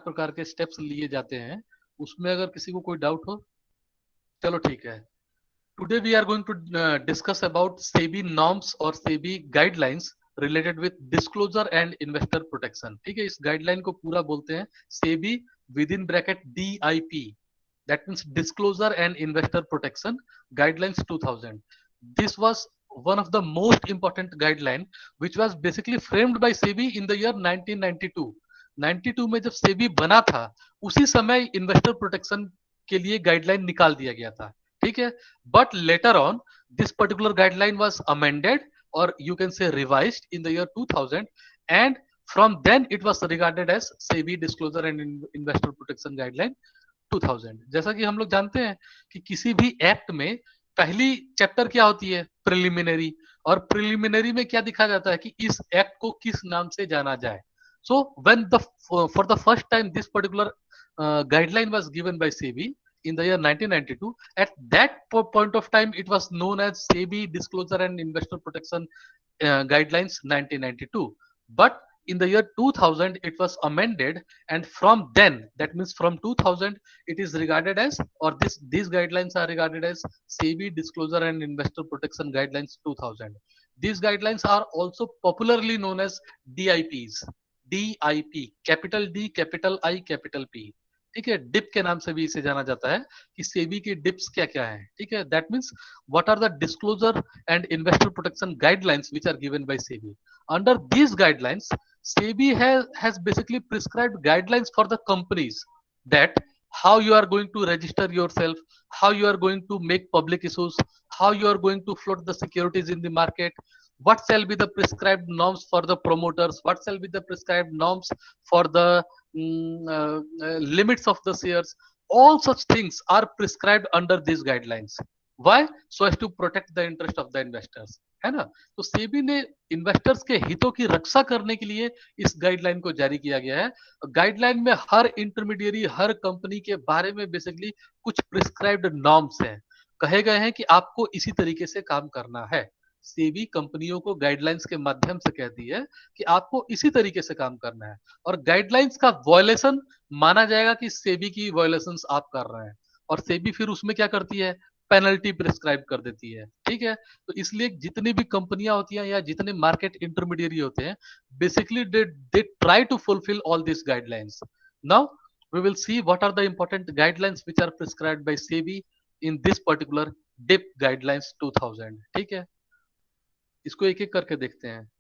प्रकार के स्टेप्स लिए जाते हैं, उसमें अगर किसी को कोई डाउट हो, चलो ठीक है। Today we are going to discuss about SEBI norms और SEBI guidelines related with disclosure and investor protection। ठीक है, इस गाइडलाइन को पूरा बोलते हैं SEBI within bracket DIP, that means Disclosure and Investor Protection Guidelines 2000। This was one of the most important guideline which was basically framed by SEBI in the year 1992। 92 में जब SEBI बना था, उसी समय इन्वेस्टर प्रोटेक्शन के लिए guideline निकाल दिया गया था। ठीक है, but letter on this particular guideline was amended और you can say revised in the year 2000 and from then it was regarded as SEBI Disclosure and Investor Protection Guideline 2000। जैसा कि हम लोग जानते हैं कि किसी भी एक्ट में पहली चैप्टर क्या होती है, प्रिलिमिनरी, और प्रिलिमिनरी में क्या दिखा जाता है कि इस एक्ट को किस नाम से जाना जाए। So when the for the first time this particular guideline was given by SEBI in the year 1992, at that point of time it was known as SEBI Disclosure and Investor Protection Guidelines 1992, but in the year 2000 it was amended, and from then, that means from 2000, it is regarded as, or these guidelines are regarded as SEBI Disclosure and Investor Protection Guidelines 2000। These guidelines are also popularly known as DIPs। DIP, capital D, capital I, capital P। ठीक है, dip के नाम से भी इसे जाना जाता है कि सेबी की डिप्स क्या क्या है। ठीक है, that means what are the disclosure and investor protection guidelines which are given by SEBI. Under these guidelines, SEBI has basically prescribed guidelines for the companies that how you are going to register yourself, how you are going to make public issues, how you are going to float the securities in the market, what shall be the prescribed norms for the promoters, what shall be the prescribed norms for the limits of the shares। All such things are prescribed under these guidelines। Why? So as to protect the interest of the investors, है ना। तो सेबी ने investors के हितों की रक्षा करने के लिए इस गाइडलाइन को जारी किया गया है। गाइडलाइन में हर इंटरमीडिएरी, हर कंपनी के बारे में बेसिकली कुछ प्रिस्क्राइब्ड नॉर्म्स हैं, कहे गए हैं कि आपको इसी तरीके से काम करना है। सेबी कंपनियों को गाइडलाइंस के माध्यम से कहती है कि आपको इसी तरीके से काम करना है, और गाइडलाइंस का वॉयलेशन माना जाएगा कि सेबी की वॉयलेशंस आप कर रहे हैं, और सेबी फिर उसमें क्या करती है, पेनल्टी प्रिस्क्राइब कर देती है। ठीक है, तो इसलिए जितनी भी कंपनियां होती हैं या जितने मार्केट इंटरमीडिएरी होते हैं, basically they try to fulfil all this guidelines. Now we will see what are the important guidelines which are prescribed by SEBI in this particular DIP guidelines 2000। ठीक है, इसको एक एक करके देखते हैं।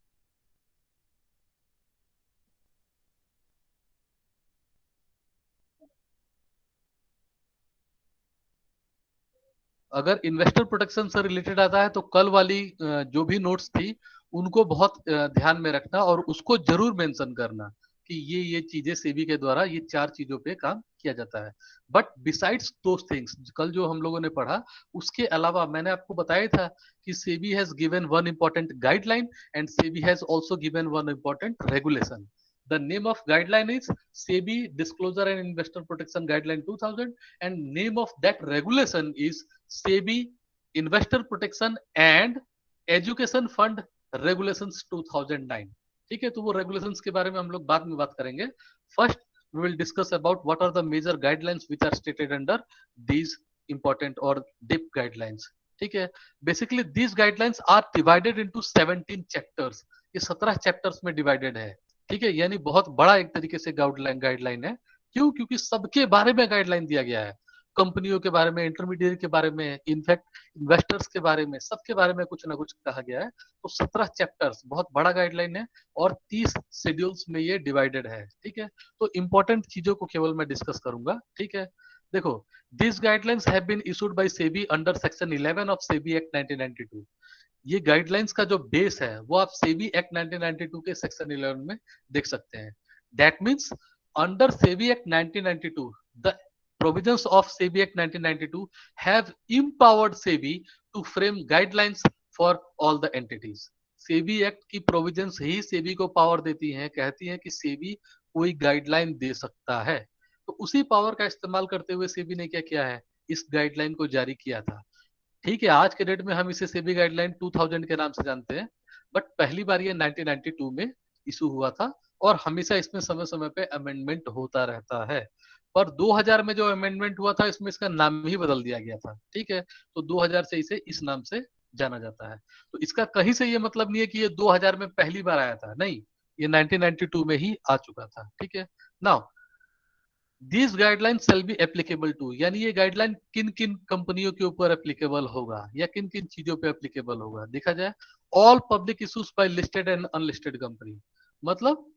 अगर इन्वेस्टर प्रोटेक्शन से रिलेटेड आता है तो कल वाली जो भी नोट्स थी उनको बहुत ध्यान में रखना और उसको जरूर मेंशन करना कि ये चीजें सेबी के द्वारा ये 4 चीजों पे काम किया जाता है। बट बिसाइड्स दोस थिंग्स, कल जो हम लोगों ने पढ़ा उसके अलावा मैंने आपको बताया था कि SEBI has given one important guideline and SEBI has also given one important regulation. The name of guideline is SEBI Disclosure and Investor Protection Guideline 2000, and name of that regulation is SEBI Investor Protection and Education Fund Regulations 2009। ठीक है, तो वो regulations के बारे में हम लोग बाद में बात करेंगे। First we will discuss about what are the major guidelines which are stated under these important or DIP guidelines। ठीक है, basically these guidelines are divided into 17 chapters। ये 17 चैप्टर्स में डिवाइडेड है। ठीक है, यानी बहुत बड़ा एक तरीके से गाइडलाइन है। क्यों? क्योंकि सबके बारे में गाइडलाइन दिया गया है, कंपनियों के बारे में, इंटरमीडिएट के बारे में, इनफैक्ट इन्वेस्टर्स के बारे में, सबके बारे में कुछ ना कुछ कहा गया है। तो 17 चैप्टर्स बहुत बड़ा गाइडलाइन है और 30 शेड्यूल्स में ये डिवाइडेड है। ठीक है, तो इंपॉर्टेंट चीजों को केवल मैं डिस्कस करूंगा। ठीक है, देखो, this guidelines have been issued by SEBI under section 11 of SEBI act 1992। ये गाइडलाइंस का जो बेस है वो आप सेबी एक्ट 1992 के सेक्शन 11 में देख सकते हैं। That means under SEBI act 1992 the provisions of SEBI Act 1992 have empowered SEBI to frame guidelines for all the entities। SEBI Act की provisions ही SEBI को पावर देती हैं, कहती हैं कि SEBI कोई गाइडलाइन दे सकता है। तो उसी पावर का इस्तेमाल करते हुए SEBI ने क्या किया है, इस गाइडलाइन को जारी किया था। ठीक है, आज के डेट में हम इसे सेबी गाइडलाइन 2000 के नाम से जानते हैं, बट पहली बार ये 1992 में इशू हुआ था और हमेशा इसमें समय समय पे अमेंडमेंट होता रहता है। पर 2000 में जो अमेंडमेंट हुआ था इसमें इसका नाम ही बदल दिया गया था, ठीक है। तो 2000 से इसे इस नाम से जाना जाता है। तो इसका कहीं से ये मतलब नहीं है कि ये 2000 में पहली बार आया था, नहीं, ये 1992 में ही आ चुका था, ठीक है। Now these guideline shall be applicable to, यानी ये गाइडलाइन किन किन कंपनियों के ऊपर एप्लीकेबल होगा या किन किन चीजों पे एप्लीकेबल होगा, देखा जाए all public issues by listed and unlisted company. मतलब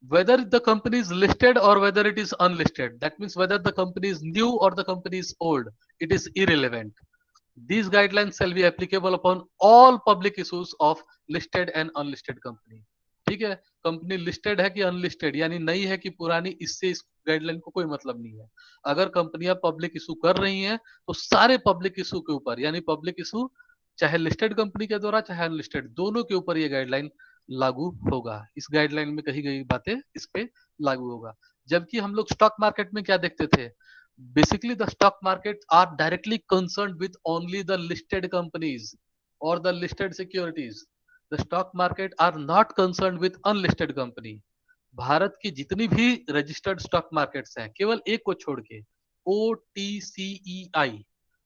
whether the company is listed or whether it is unlisted, that means whether the company is new or the company is old, it is irrelevant. These guidelines shall be applicable upon all public issues of listed and unlisted company. ठीक है, company listed है कि unlisted यानी नई है कि पुरानी, इससे इस गाइडलाइन को कोई मतलब नहीं है। अगर कंपनियां पब्लिक इशू कर रही हैं तो सारे पब्लिक इशू के ऊपर, यानी पब्लिक इशू चाहे लिस्टेड कंपनी के द्वारा चाहे अनलिस्टेड, दोनों के ऊपर ये गाइडलाइन लागू होगा। इस गाइडलाइन में कही गई बातें इस पे लागू होगा। जबकि हम लोग स्टॉक मार्केट में क्या देखते थे, basically the stock markets are directly concerned with only the listed companies or the listed securities. The stock market are not concerned with unlisted company. Bharat की जितनी भी रजिस्टर्ड स्टॉक मार्केट्स हैं, केवल एक को छोड़ के, OTCEI,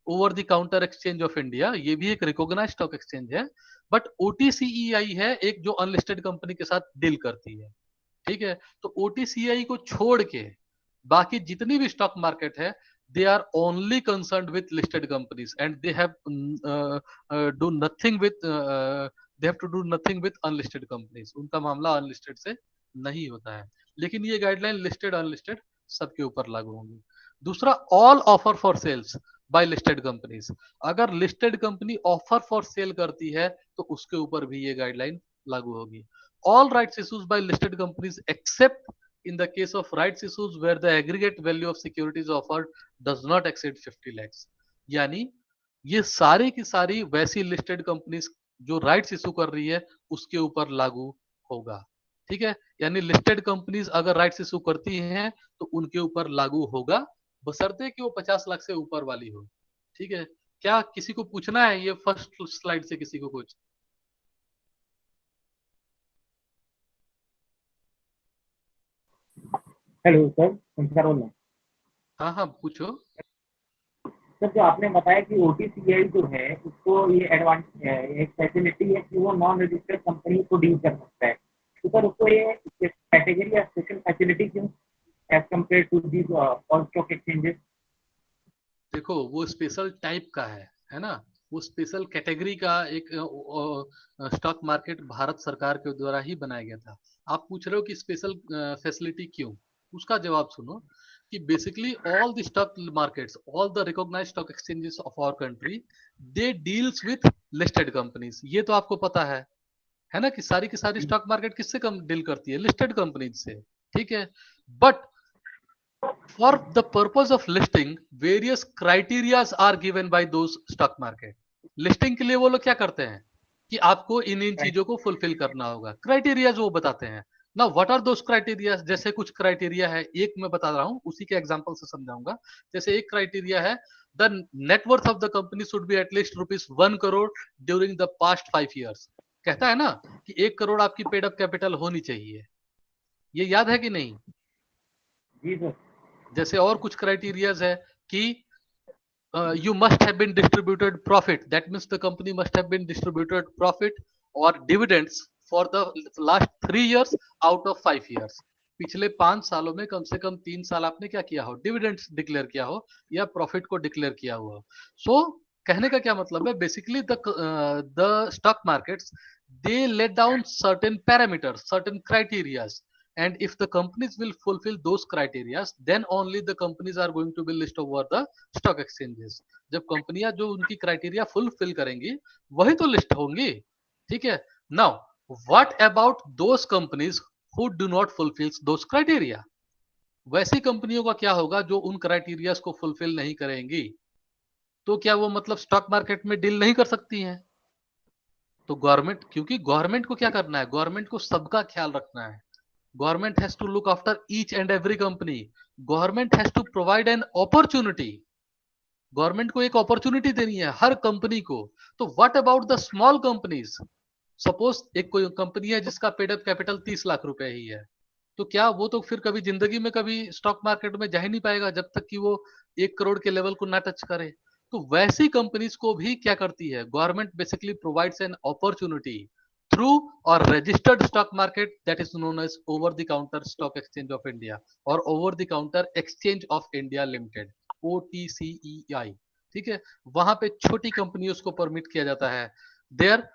over the counter exchange of India, ये भी एक रिकॉग्नाइज्ड स्टॉक एक्सचेंज है, बट OTCEI है एक जो अनलिस्टेड कंपनी के साथ डील करती है, ठीक है। तो OTCEI को छोड़ के बाकी जितनी भी स्टॉक मार्केट है, they are only concern with listed companies and they have do nothing with they have to do nothing with unlisted companies. उनका मामला अनलिस्टेड से नहीं होता है। लेकिन ये गाइडलाइन लिस्टेड अनलिस्टेड सबके ऊपर लागू होंगी। दूसरा, all offer for sales by listed companies. अगर listed company offer for sale करती है तो उसके ऊपर भी ये गाइडलाइन लागू होगी। All rights issues by listed companies except in the case of rights issues where the aggregate value of securities offered does not exceed 50 lakhs। यानी ये सारी की सारी वैसी लिस्टेड कंपनीज जो राइट्स इशू कर रही है उसके ऊपर लागू होगा, ठीक है। यानी लिस्टेड कंपनीज अगर राइट्स इशू करती हैं तो उनके ऊपर लागू होगा, बशर्ते कि वो 50 लाख से ऊपर वाली हो, ठीक है। क्या किसी को पूछना है ये फर्स्ट स्लाइड से किसी को कुछ? हेलो सर, संस्कार बोल रहा हूँ। हाँ हाँ पूछो। सर, जो आपने बताया कि ओटीसीआई जो है उसको ये एक फैसिलिटी है कि वो नॉन रजिस्टर्ड कंपनी को डील कर सकता है, तो सर उसको ये कैटेगरी या स्पेशल फैसिलिटी क्यों as compare to these all stock exchanges? देखो वो स्पेशल टाइप का है ना, वो स्पेशल कैटेगरी का एक स्टॉक मार्केट भारत सरकार के द्वारा ही बनाया गया था। आप पूछ रहे हो कि स्पेशल फैसिलिटी क्यों, उसका जवाब सुनो कि basically all the stock markets, all the recognised stock exchanges of our country, they deals with listed companies. ये तो आपको पता है ना, कि सारी की सारी स्टॉक मार्केट किससे कम डील करती है, लिस्टेड कंपनीज से, ठीक है। But for the purpose of listing, various criterias are given by those stock market। Listing के लिए वो लोग क्या करते हैं कि आपको इन इन चीजों को फुलफिल करना होगा, क्राइटेरियाज वो बताते हैं ना। What are those criteria? जैसे कुछ क्राइटेरिया है, एक मैं बता रहा हूँ उसी के एग्जांपल से समझाऊंगा। जैसे एक क्राइटेरिया है, the net worth of the company should be at least ₹1 crore during the past 5 years। कहता है ना कि 1 करोड़ आपकी पेड अप कैपिटल होनी चाहिए, ये याद है कि नहीं? जी सर। जैसे और कुछ क्राइटेरियाज है कि you must have been distributed profit, that means the company must have been distributed profit or dividends for the last 3 years out of 5 years। पिछले 5 सालों में कम से कम 3 साल आपने क्या किया हो, डिविडेंड्स डिक्लेयर किया हो या प्रॉफिट को डिक्लेयर किया हुआ। सो कहने का क्या मतलब है, basically the stock markets they let down certain parameters, certain criterias, and if the companies will fulfill those criteria then only the companies are going to be listed over the stock exchanges। जब कंपनियां जो उनकी criteria fulfil करेंगी वही तो list होंगी, ठीक है। Now what about those companies who do not fulfil those criteria? वैसी कंपनियों का क्या होगा जो उन क्राइटेरियाज को फुलफिल नहीं करेंगी? तो क्या वो मतलब स्टॉक मार्केट में डील नहीं कर सकती हैं? तो गवर्नमेंट, क्योंकि गवर्नमेंट को क्या करना है, गवर्नमेंट को सबका ख्याल रखना है। Government has to look after each and every company। Government has to provide an opportunity। Government को एक अपॉर्चुनिटी देनी है हर कंपनी को। तो what about the small companies? Suppose एक कोई कंपनी है जिसका पेड अप कैपिटल 30 लाख रुपए ही है, तो क्या वो तो फिर कभी जिंदगी में कभी स्टॉक मार्केट में जा ही नहीं पाएगा जब तक कि वो 1 करोड़ के लेवल को ना टच करे। तो वैसी कंपनीज को भी क्या करती है government, basically provides an opportunity through और registered stock market that is known as over the counter stock exchange of India और over the counter exchange of India limited, OTCEI। ठीक है, वहां पे छोटी कंपनियों को परमिट किया जाता है। There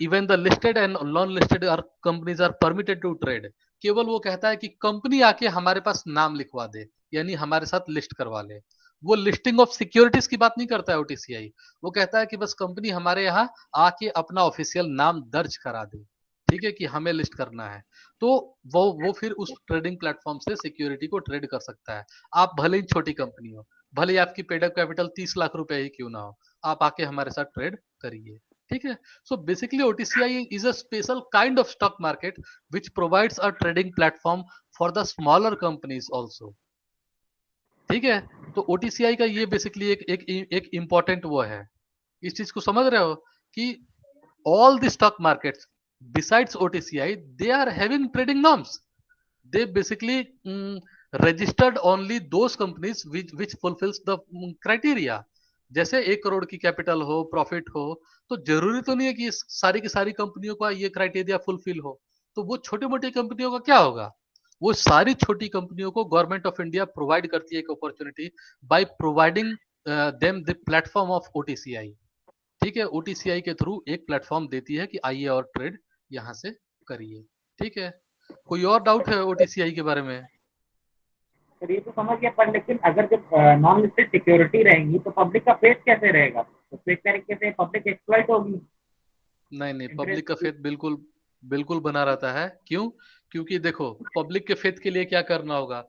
even the listed and non listed are companies are permitted to trade. केवल वो कहता है कि कंपनी आके हमारे पास नाम लिखवा दे, यानी हमारे साथ लिस्ट करवा ले। वो लिस्टिंग ऑफ सिक्योरिटीज की बात नहीं करता है OTCI। वो कहता है कि बस कंपनी हमारे यहाँ आके अपना ऑफिशियल नाम दर्ज करा दे, ठीक है, कि हमें लिस्ट करना है। तो वो फिर उस ट्रेडिंग प्लेटफॉर्म से सिक्योरिटी को ट्रेड कर सकता है। आप भले ही छोटी कंपनी हो, भले ही आपकी पेडअप कैपिटल 30 लाख रुपए ही क्यों ना हो, आप आके हमारे साथ ट्रेड करिए। ठीक है, so basically OTCI is a special kind of stock market which provides a trading platform for the smaller companies also। ठीक है, तो OTCI का ये बेसिकली एक इंपॉर्टेंट वो है। इस चीज को समझ रहे हो कि all the stock markets besides OTCI they are having trading norms। they basically registered only those companies which fulfills the criteria। जैसे 1 करोड़ की कैपिटल हो, प्रॉफिट हो, तो जरूरी तो नहीं है कि सारी की सारी कंपनियों का ये क्राइटेरिया फुलफिल हो। तो वो छोटी मोटी कंपनियों का क्या होगा, वो सारी छोटी कंपनियों को गवर्नमेंट ऑफ इंडिया प्रोवाइड करती है एक opportunity by providing them the platform of OTCI। ठीक है, OTCI के थ्रू एक प्लेटफॉर्म देती है कि आइए और ट्रेड यहाँ से करिए। ठीक है, कोई और डाउट है OTCI के बारे में? सर ये तो समझ गया, पर लेकिन अगर जब नॉन लिस्टेड सिक्योरिटी रहेंगी तो पब्लिक का फेस कैसे रहेगा? तो एक तरीके से पब्लिक एक्सप्लॉइट होगी। नहीं नहीं, पब्लिक का इंटरेस्ट। फेथ बिल्कुल बिल्कुल बना रहता है। क्यों? क्योंकि देखो, पब्लिक के फेथ के लिए क्या करना होगा,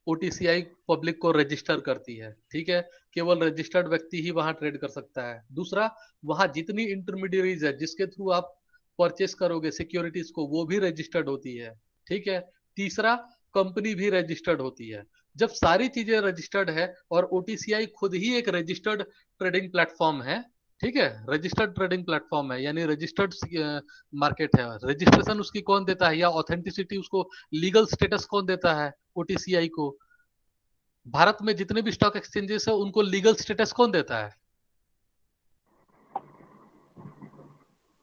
OTCI पब्लिक को रजिस्टर करती है। ठीक है, केवल रजिस्टर्ड व्यक्ति ही वहां ट्रेड कर सकता है। दूसरा, वहां जितनी इंटरमीडियरीज है जिसके थ्रू आप परचेस करोगे सिक्योरिटीज को, वो भी रजिस्टर्ड होती है। ठीक है, तीसरा, कंपनी भी रजिस्टर्ड होती है। जब सारी चीजें रजिस्टर्ड है और OTCI खुद ही एक रजिस्टर्ड ट्रेडिंग प्लेटफॉर्म है, ठीक है, रजिस्टर्ड ट्रेडिंग प्लेटफॉर्म है, यानी रजिस्टर्ड मार्केट है। रजिस्ट्रेशन उसकी कौन देता है, या ऑथेंटिसिटी उसको लीगल स्टेटस कौन देता है OTCI को? भारत में जितने भी स्टॉक एक्सचेंजेस है उनको लीगल स्टेटस कौन देता है?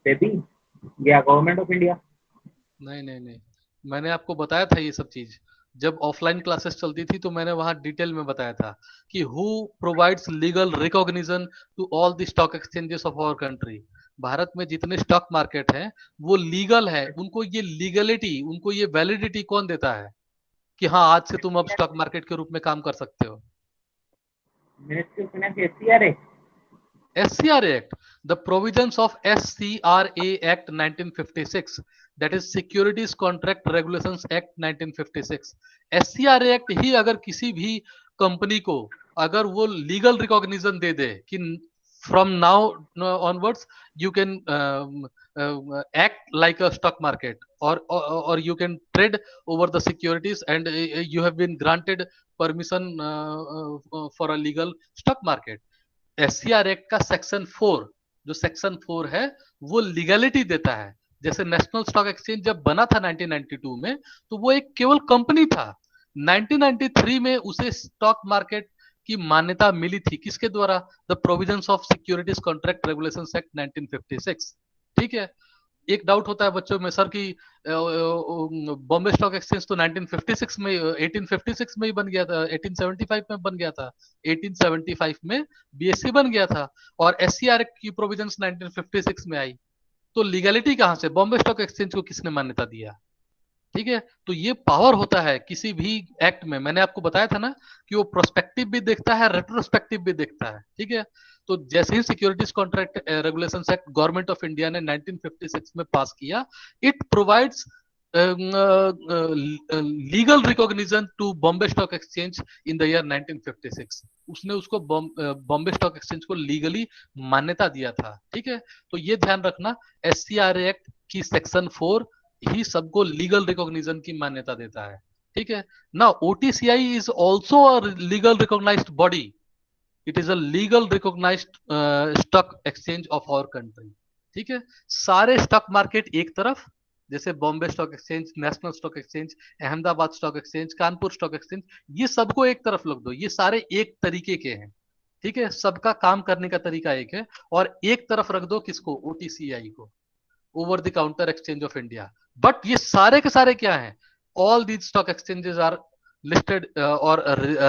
सेबी या गवर्नमेंट ऑफ इंडिया? नहीं नहीं नहीं, मैंने आपको बताया था ये सब चीज। जब ऑफलाइन क्लासेस चलती थी तो मैंने वहां डिटेल में बताया था कि who provides legal recognition to all the stock exchanges of our country. Bharat में जितने स्टॉक मार्केट हैं वो लीगल है, उनको ये लीगलिटी, उनको ये वैलिडिटी कौन देता है कि हाँ आज से तुम अब स्टॉक मार्केट के रूप में काम कर सकते हो? Ministry of finance, SCRA? SCRA Act, the provisions of SCRA Act 1956, that is Securities Contract Regulations Act 1956। SCRA Act ही अगर किसी भी कंपनी को अगर वो लीगल रिकॉग्निशन दे दे कि from now onwards you can act like a stock market, or you can trade over the securities, and you have been granted permission for a legal stock market। SCR act का section 4, जो section 4 है, वो legality देता है। जैसे national stock exchange जब बना था 1992 में, तो वो एक केवल कंपनी था। 1993 में उसे स्टॉक मार्केट की मान्यता मिली थी, किसके द्वारा? The provisions of securities contract regulations act 1956। ठीक है, एक डाउट होता है बच्चों में, सर की बॉम्बे स्टॉक एक्सचेंज तो 1956 में 1856 में ही बन गया था, 1875 में बन गया था, 1875 में BSE बन गया था, और SCR की प्रोविजंस 1956 में आई। तो लीगलिटी कहां से? बॉम्बे स्टॉक एक्सचेंज को किसने मान्यता दिया? ठीक है, तो ये पावर होता है किसी भी एक्ट में। मैंने आपको बताया था ना कि वो प्रोस्पेक्टिव भी देखता है, रेट्रोस्पेक्टिव भी देखता है। ठीक है, तो जैसे ही securities contract regulations act government of India ने 1956 में पास किया, it provides legal recognition to Bombay stock exchange in the year 1956। उसने उसको बॉम्बे स्टॉक एक्सचेंज को लीगली मान्यता दिया था। ठीक है, तो ये ध्यान रखना, SCRA एक्ट की सेक्शन 4 ही सबको लीगल रिकॉग्निशन की मान्यता देता है। ठीक है ना, OTCI is also a legal recognised body. It is a legal recognised stock exchange of our country. ठीक है, सारे स्टॉक मार्केट एक तरफ जैसे Bombay stock exchange, national stock exchange, Ahmedabad stock exchange, Kanpur stock exchange, ये सबको एक तरफ रख दो, ये सारे एक तरीके के हैं। ठीक है, सबका काम करने का तरीका एक है। और एक तरफ रख दो किसको, ओटीसीआई को, over the counter exchange of India. But ये सारे के सारे क्या हैं, all these stock exchanges are listed or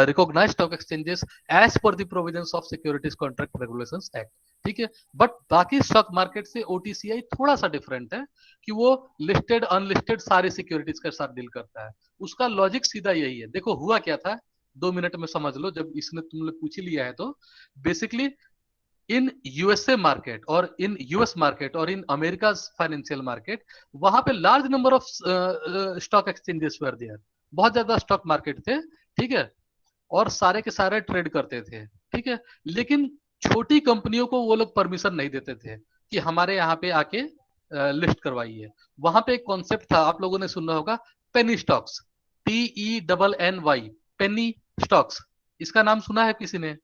recognized stock exchanges as per the provisions of Securities Contract Regulations Act। ठीक है, बट बाकी स्टॉक मार्केट से ओटीसीआई थोड़ा सा डिफरेंट है कि वो लिस्टेड अनलिस्टेड सारे सिक्योरिटीज के साथ डील करता है। उसका लॉजिक सीधा यही है। देखो हुआ क्या था, 2 मिनट में समझ लो, जब इसने तुमने पूछ ही लिया है तो। बेसिकली इन यूएसए मार्केट और इन यूएस मार्केट और इन अमेरिका फाइनेंशियल मार्केट, वहां पे large number of stock exchanges were there, बहुत ज्यादा स्टॉक मार्केट थे। ठीक है, और सारे के सारे ट्रेड करते थे। ठीक है, लेकिन छोटी कंपनियों को वो लोग परमिशन नहीं देते थे कि हमारे यहाँ पे आके लिस्ट करवाइए। वहां पे एक कॉन्सेप्ट था, आप लोगों ने सुना होगा, penny stocks, PENNY, penny stocks. इसका नाम सुना है किसी ने?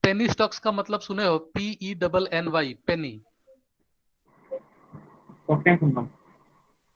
पेनी स्टॉक्स का मतलब सुने हो? PENNY, पेनी।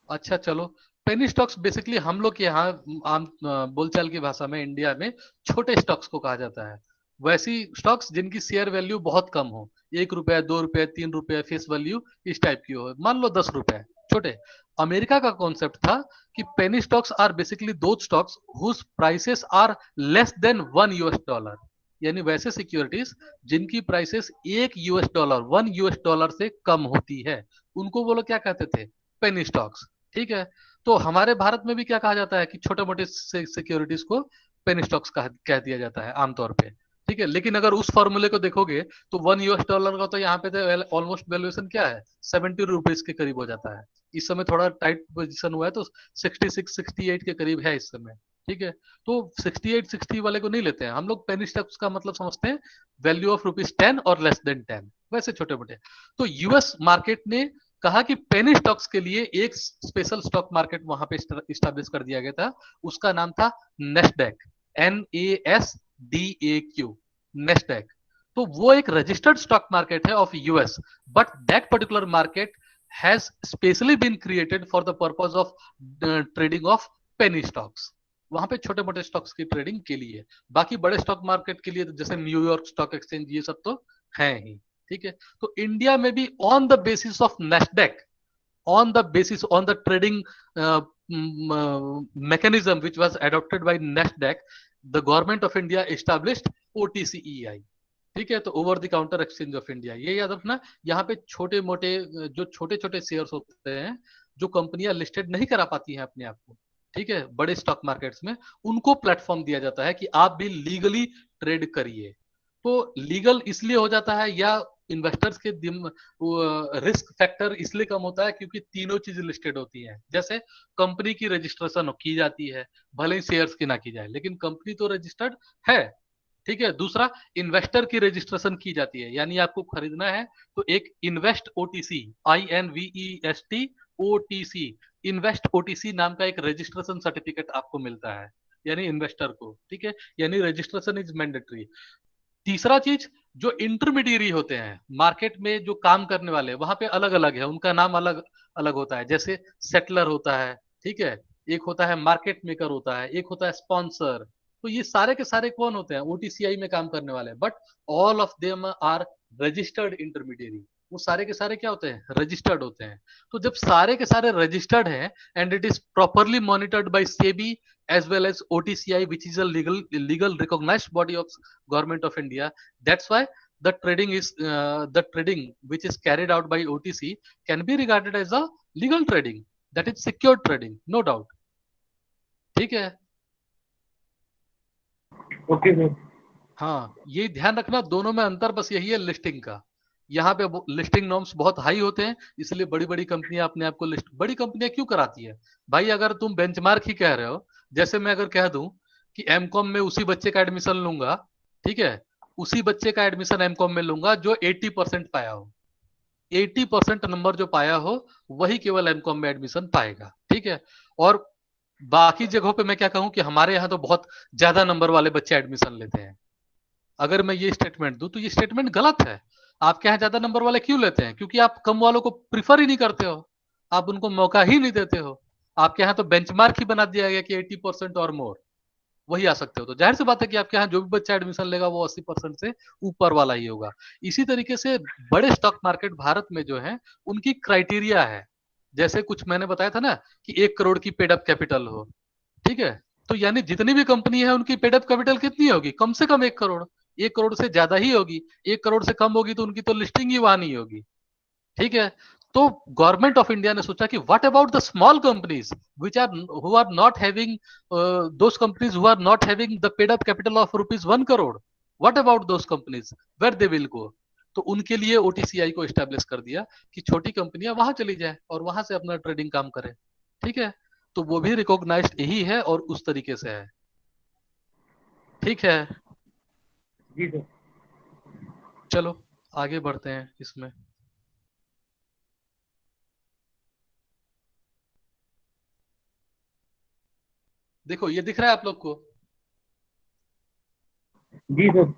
अच्छा चलो, पेनी स्टॉक्स बेसिकली हम लोग के यहाँ आम बोलचाल की भाषा में इंडिया में छोटे स्टॉक्स को कहा जाता है। वैसी स्टॉक्स जिनकी शेयर वैल्यू बहुत कम हो, 1 रुपया, 2 रुपये, 3 रुपये फेस वैल्यू इस टाइप की हो, मान लो 10 रुपए, छोटे। अमेरिका का कॉन्सेप्ट था कि penny stocks are basically those stocks whose prices are less than $1। यानी वैसे सिक्योरिटीज जिनकी प्राइसेस $1, $1 से कम होती है, उनको वो लोग क्या कहते थे, पेनी स्टॉक्स। ठीक है, तो हमारे भारत में भी क्या कहा जाता है कि छोटे मोटे सिक्योरिटीज को पेनी स्टॉक्स कह दिया जाता है आमतौर पे। ठीक है, लेकिन अगर उस फॉर्मूले को देखोगे तो $1 का तो यहाँ पे ऑलमोस्ट वैल्यूएशन क्या है, ₹70 के करीब हो जाता है। इस समय थोड़ा टाइट पोजीशन हुआ है तो 66 68 के करीब है इस समय। ठीक है, तो 68 60 वाले को नहीं लेते हैं हम लोग। पेनी स्टॉक्स का मतलब समझते हैं वैल्यू ऑफ ₹10 और लेस देन 10, वैसे छोटे मोटे। तो यूएस मार्केट ने कहा कि पेनी स्टॉक्स के लिए एक स्पेशल स्टॉक मार्केट वहां पे इस्टेब्लिश कर दिया गया था। उसका नाम था नेस्डैक, NASDAQ, नेस्डैक। तो वो एक रजिस्टर्ड स्टॉक मार्केट है of US, but that particular market has specially been created for the purpose of trading of penny stocks. वहां पे छोटे मोटे स्टॉक्स की ट्रेडिंग के लिए, बाकी बड़े स्टॉक मार्केट के लिए जैसे न्यूयॉर्क स्टॉक एक्सचेंज ये सब तो है ही। ठीक है, तो इंडिया में भी on the basis of Nasdaq, on the basis on the trading mechanism which was adopted by NASDAQ, the government of India established OTCEI। ठीक है, तो over the counter exchange of India, ये याद रखना। यहाँ पे छोटे मोटे जो छोटे छोटे शेयर्स होते हैं, जो कंपनियां लिस्टेड नहीं करा पाती हैं अपने आप को, ठीक है, बड़े स्टॉक मार्केट्स में, उनको प्लेटफॉर्म दिया जाता है कि आप भी लीगली ट्रेड करिए। तो लीगल इसलिए हो जाता है, या इन्वेस्टर्स के रिस्क फैक्टर इसलिए कम होता है क्योंकि तीनों चीज लिस्टेड होती हैं। जैसे कंपनी की रजिस्ट्रेशन की जाती है, भले ही शेयर्स की ना की जाए, लेकिन कंपनी तो रजिस्टर्ड है। ठीक है, दूसरा इन्वेस्टर की रजिस्ट्रेशन की जाती है, यानी आपको खरीदना है तो एक invest OTC, INVEST OTC, invest OTC नाम का एक रजिस्ट्रेशन सर्टिफिकेट आपको मिलता है, यानी इन्वेस्टर को। ठीक है, यानी रजिस्ट्रेशन इज मैंडेटरी। तीसरा चीज, जो इंटरमीडियरी होते हैं मार्केट में, जो काम करने वाले, वहां पे अलग अलग है, उनका नाम अलग अलग होता है। जैसे सेटलर होता है, ठीक है, एक होता है मार्केट मेकर होता है, एक होता है स्पॉन्सर। तो ये सारे के सारे कौन होते हैं, ओटीसीआई में काम करने वाले, but all of them are registered intermediary. वो सारे के सारे क्या होते हैं, रजिस्टर्ड होते हैं। तो जब सारे के सारे रजिस्टर्ड हैं and it is properly monitored by SEBI as well as OTCI, which is a legal recognized body of government of India. That's why the trading which is carried out by OTC can be regarded as a legal trading, that is secured trading, no doubt। ठीक है, okay sir. हाँ, ये ध्यान रखना, दोनों में अंतर बस यही है लिस्टिंग का। यहाँ पे लिस्टिंग नॉर्म्स बहुत हाई होते हैं, इसलिए बड़ी बड़ी कंपनियां अपने आप को लिस्ट, बड़ी कंपनियां क्यों कराती है भाई? अगर तुम बेंचमार्क ही कह रहे हो, जैसे मैं अगर कह दूं कि एमकॉम में उसी बच्चे का एडमिशन लूंगा, ठीक है, उसी बच्चे का एडमिशन एमकॉम में लूंगा जो 80% पाया हो, 80% नंबर जो पाया हो वही केवल एमकॉम में एडमिशन पाएगा। ठीक है, और बाकी जगहों पे मैं क्या कहूं कि हमारे यहाँ तो बहुत ज्यादा नंबर वाले बच्चे एडमिशन लेते हैं। अगर मैं ये स्टेटमेंट दूं तो ये स्टेटमेंट गलत है। आपके यहाँ ज्यादा नंबर वाले क्यों लेते हैं? क्योंकि आप कम वालों को प्रिफर ही नहीं करते हो, आप उनको मौका ही नहीं देते हो। आपके यहाँ तो बेंचमार्क ही बना दिया गया कि 80% और मोर वही आ सकते हो। तो जाहिर सी बात है कि आपके यहाँ जो भी बच्चा एडमिशन लेगा वो 80% से ऊपर वाला ही होगा। इसी तरीके से बड़े स्टॉक मार्केट भारत में जो है उनकी क्राइटेरिया है। जैसे कुछ मैंने बताया था ना कि 1 करोड़ की पेड अप कैपिटल हो, ठीक है? तो यानी जितनी भी कंपनी है उनकी पेड अप कैपिटल कितनी होगी? कम से कम 1 करोड़। 1 करोड़ से ज्यादा ही होगी। 1 करोड़ से कम होगी तो उनकी तो लिस्टिंग ही वहां नहीं होगी, ठीक है? तो गवर्नमेंट ऑफ इंडिया ने सोचा कि what about the small companies which are who are not having, those companies who are not having the paid up capital of ₹1 crore, what about those companies, where they will go? तो उनके लिए ओटीसीआई को establish कर दिया कि छोटी कंपनियां वहां चली जाए और वहां से अपना ट्रेडिंग काम करें, ठीक है? तो वो भी रिकॉग्नाइज्ड यही है और उस तरीके से है, ठीक है? जी सर। चलो आगे बढ़ते हैं इसमें। देखो ये दिख रहा है आप लोग को? जी सर।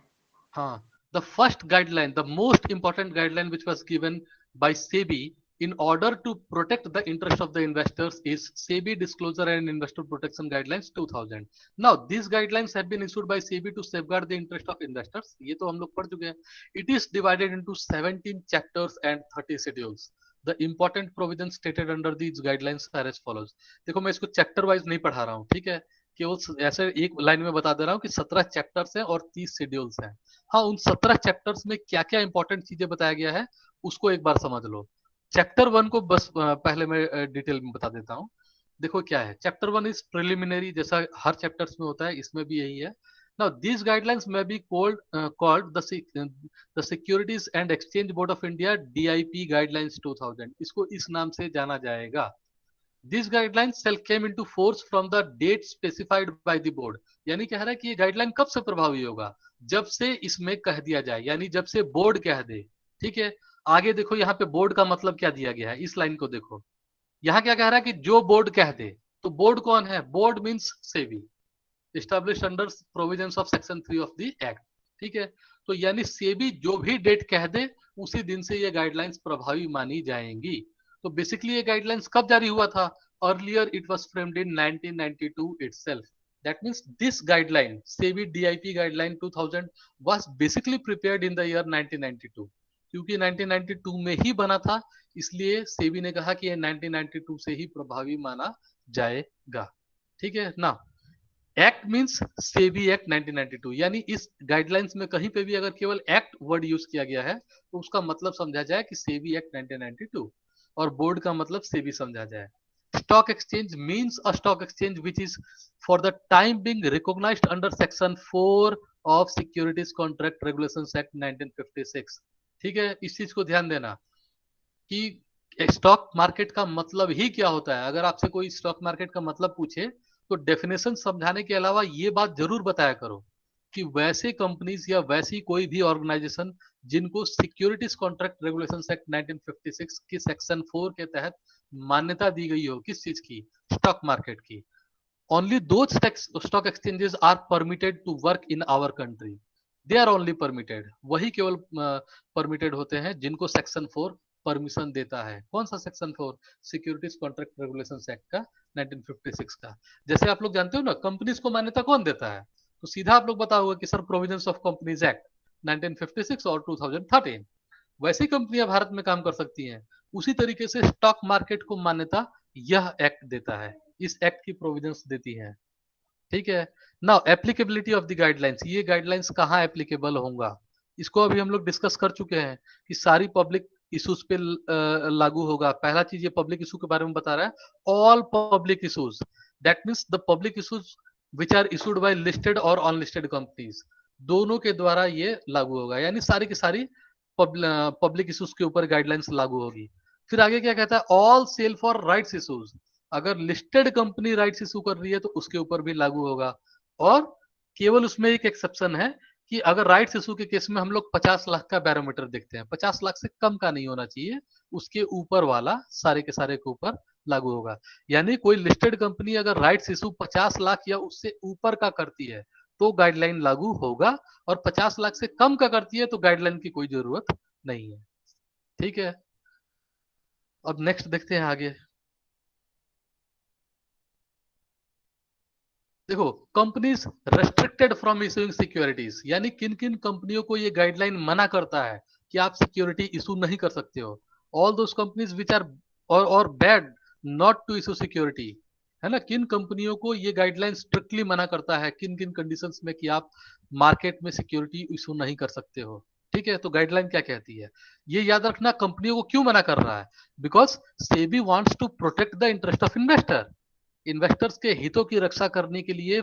हाँ, the first guideline, the most important guideline which was given by SEBI in order to protect the interest of the investors is SEBI Disclosure and Investor Protection Guidelines 2000. Now these guidelines have been issued by SEBI to safeguard the interest of investors. ये तो हम लोग पढ़ चुके हैं. It is divided into 17 chapters and 30 schedules. The important provisions stated under these guidelines are as follows. देखो मैं इसको चैप्टर वाइज नहीं पढ़ा रहा हूँ, ठीक है? केवल ऐसे एक लाइन में बता दे रहा हूँ कि 17 चैप्टर्स हैं और 30 शेड्यूल्स हैं। हाँ, उन 17 चैप्टर्स में क्या क्या इंपॉर्टेंट चीजें बताया गया है उसको एक बार समझ लो। चैप्टर 1 को बस पहले मैं डिटेल में बता देता हूँ। देखो क्या है, चैप्टर 1 इज प्रिलिमिनरी, जैसा हर चैप्टर्स में होता है इसमें भी यही है। Now these guidelines may be called the Securities and Exchange Board of India DIP Guidelines 2000, इसको इस नाम से जाना जाएगा। These guidelines shall came into force from the date specified by the board। यानी कह रहा है कि ये गाइडलाइन कब से प्रभावी होगा? जब से इसमें कह दिया जाए, यानी जब से बोर्ड कह दे, ठीक है? आगे देखो यहाँ पे बोर्ड का मतलब क्या दिया गया है, इस लाइन को देखो। यहाँ क्या कह रहा है कि जो बोर्ड कह दे, तो बोर्ड कौन है? Board means SEBI, established under provisions of section 3 of the act, ठीक है? तो यानी सेबी जो भी डेट कह दे उसी दिन से ये गाइडलाइंस प्रभावी मानी जाएंगी। तो बेसिकली ये गाइडलाइंस कब जारी हुआ था? Earlier it was framed in 1992 itself. That means this guideline, SEBI DIP guideline 2000, was basically prepared in the year 1992। क्योंकि 1992 में ही बना था, इसलिए सेबी ने कहा कि ये 1992 से ही प्रभावी माना जाएगा, ठीक है ना? एक्ट मींस सेबी एक्ट 1992, यानी इस गाइडलाइंस में कहीं पे भी अगर केवल एक्ट वर्ड यूज किया गया है तो उसका मतलब समझा जाए कि सेबी एक्ट 1992, और बोर्ड का मतलब सेबी समझा जाए। Stock exchange means a stock exchange which is for the time being recognised under section 4 of securities contract regulations act 1956, ठीक है? इस चीज को ध्यान देना कि स्टॉक मार्केट का मतलब ही क्या होता है। अगर आपसे कोई स्टॉक मार्केट का मतलब पूछे तो डेफिनेशन समझाने के अलावा ये बात जरूर बताया करो कि वैसे कंपनीज या वैसी कोई भी ऑर्गेनाइजेशन जिनको सिक्योरिटीज कॉन्ट्रैक्ट रेगुलेशन एक्ट 1956 की सेक्शन 4 के तहत मान्यता दी गई हो, किस चीज की? स्टॉक मार्केट की। Only those stock exchanges are permitted to work in our country. They are only permitted, वही केवल परमिटेड होते हैं जिनको सेक्शन 4 परमिशन देता है। कौन सा section 4? Securities contract regulation act का 1956 का। जैसे आप लोग जानते हो ना, कंपनीज को मान्यता कौन देता है? तो सीधा आप लोग बताओगे कि sir provisions of companies act 1956 और 2013। वैसी कंपनियां भारत में काम कर सकती हैं। उसी तरीके से स्टॉक मार्केट को मान्यता यह एक्ट देता है, इस एक्ट की प्रोविजंस देती है, ठीक है? Now applicability of the guidelines, ये गाइडलाइंस कहाँ एप्लीकेबल होगा इसको अभी हम लोग डिस्कस कर चुके हैं कि सारी पब्लिक इश्यूज पे लागू होगा। पहला चीज ये पब्लिक इशू के बारे में बता रहा है, all public issues, that means the public issues which are issued by listed और अनलिस्टेड कंपनीज, दोनों के द्वारा ये लागू होगा। यानी सारी की सारी पब्लिक इशूज के ऊपर गाइडलाइंस लागू होगी। फिर आगे क्या कहता है? All sale for rights issues, अगर लिस्टेड कंपनी राइट्स इशू कर रही है तो उसके ऊपर भी लागू होगा। और केवल उसमें एक एक्सेप्शन है कि अगर राइट्स इशू के केस में हम लोग 50 लाख का बैरोमीटर देखते हैं, 50 लाख से कम का नहीं होना चाहिए, उसके ऊपर वाला सारे के सारे के ऊपर लागू होगा। यानी कोई लिस्टेड कंपनी अगर राइट्स इशू 50 लाख या उससे ऊपर का करती है तो गाइडलाइन लागू होगा, और 50 लाख से कम का करती है तो गाइडलाइन की कोई जरूरत नहीं है। ठीक है, अब नेक्स्ट देखते हैं आगे। देखो, companies restricted from issuing securities, यानी किन किन कंपनियों को ये गाइडलाइन मना करता है कि आप सिक्योरिटी इशू नहीं कर सकते हो। All those companies which are और bad not to issue security, है ना। किन कंपनियों को ये गाइडलाइन स्ट्रिक्टली मना करता है, किन किन कंडीशंस में, कि आप मार्केट में सिक्योरिटी इशू नहीं कर सकते हो। ठीक है, तो गाइडलाइन क्या कहती है, ये याद रखना। कंपनियों को क्यों मना कर रहा है, because SEBI wants to protect the interest of investor. Investors के हितों की रक्षा करने के लिए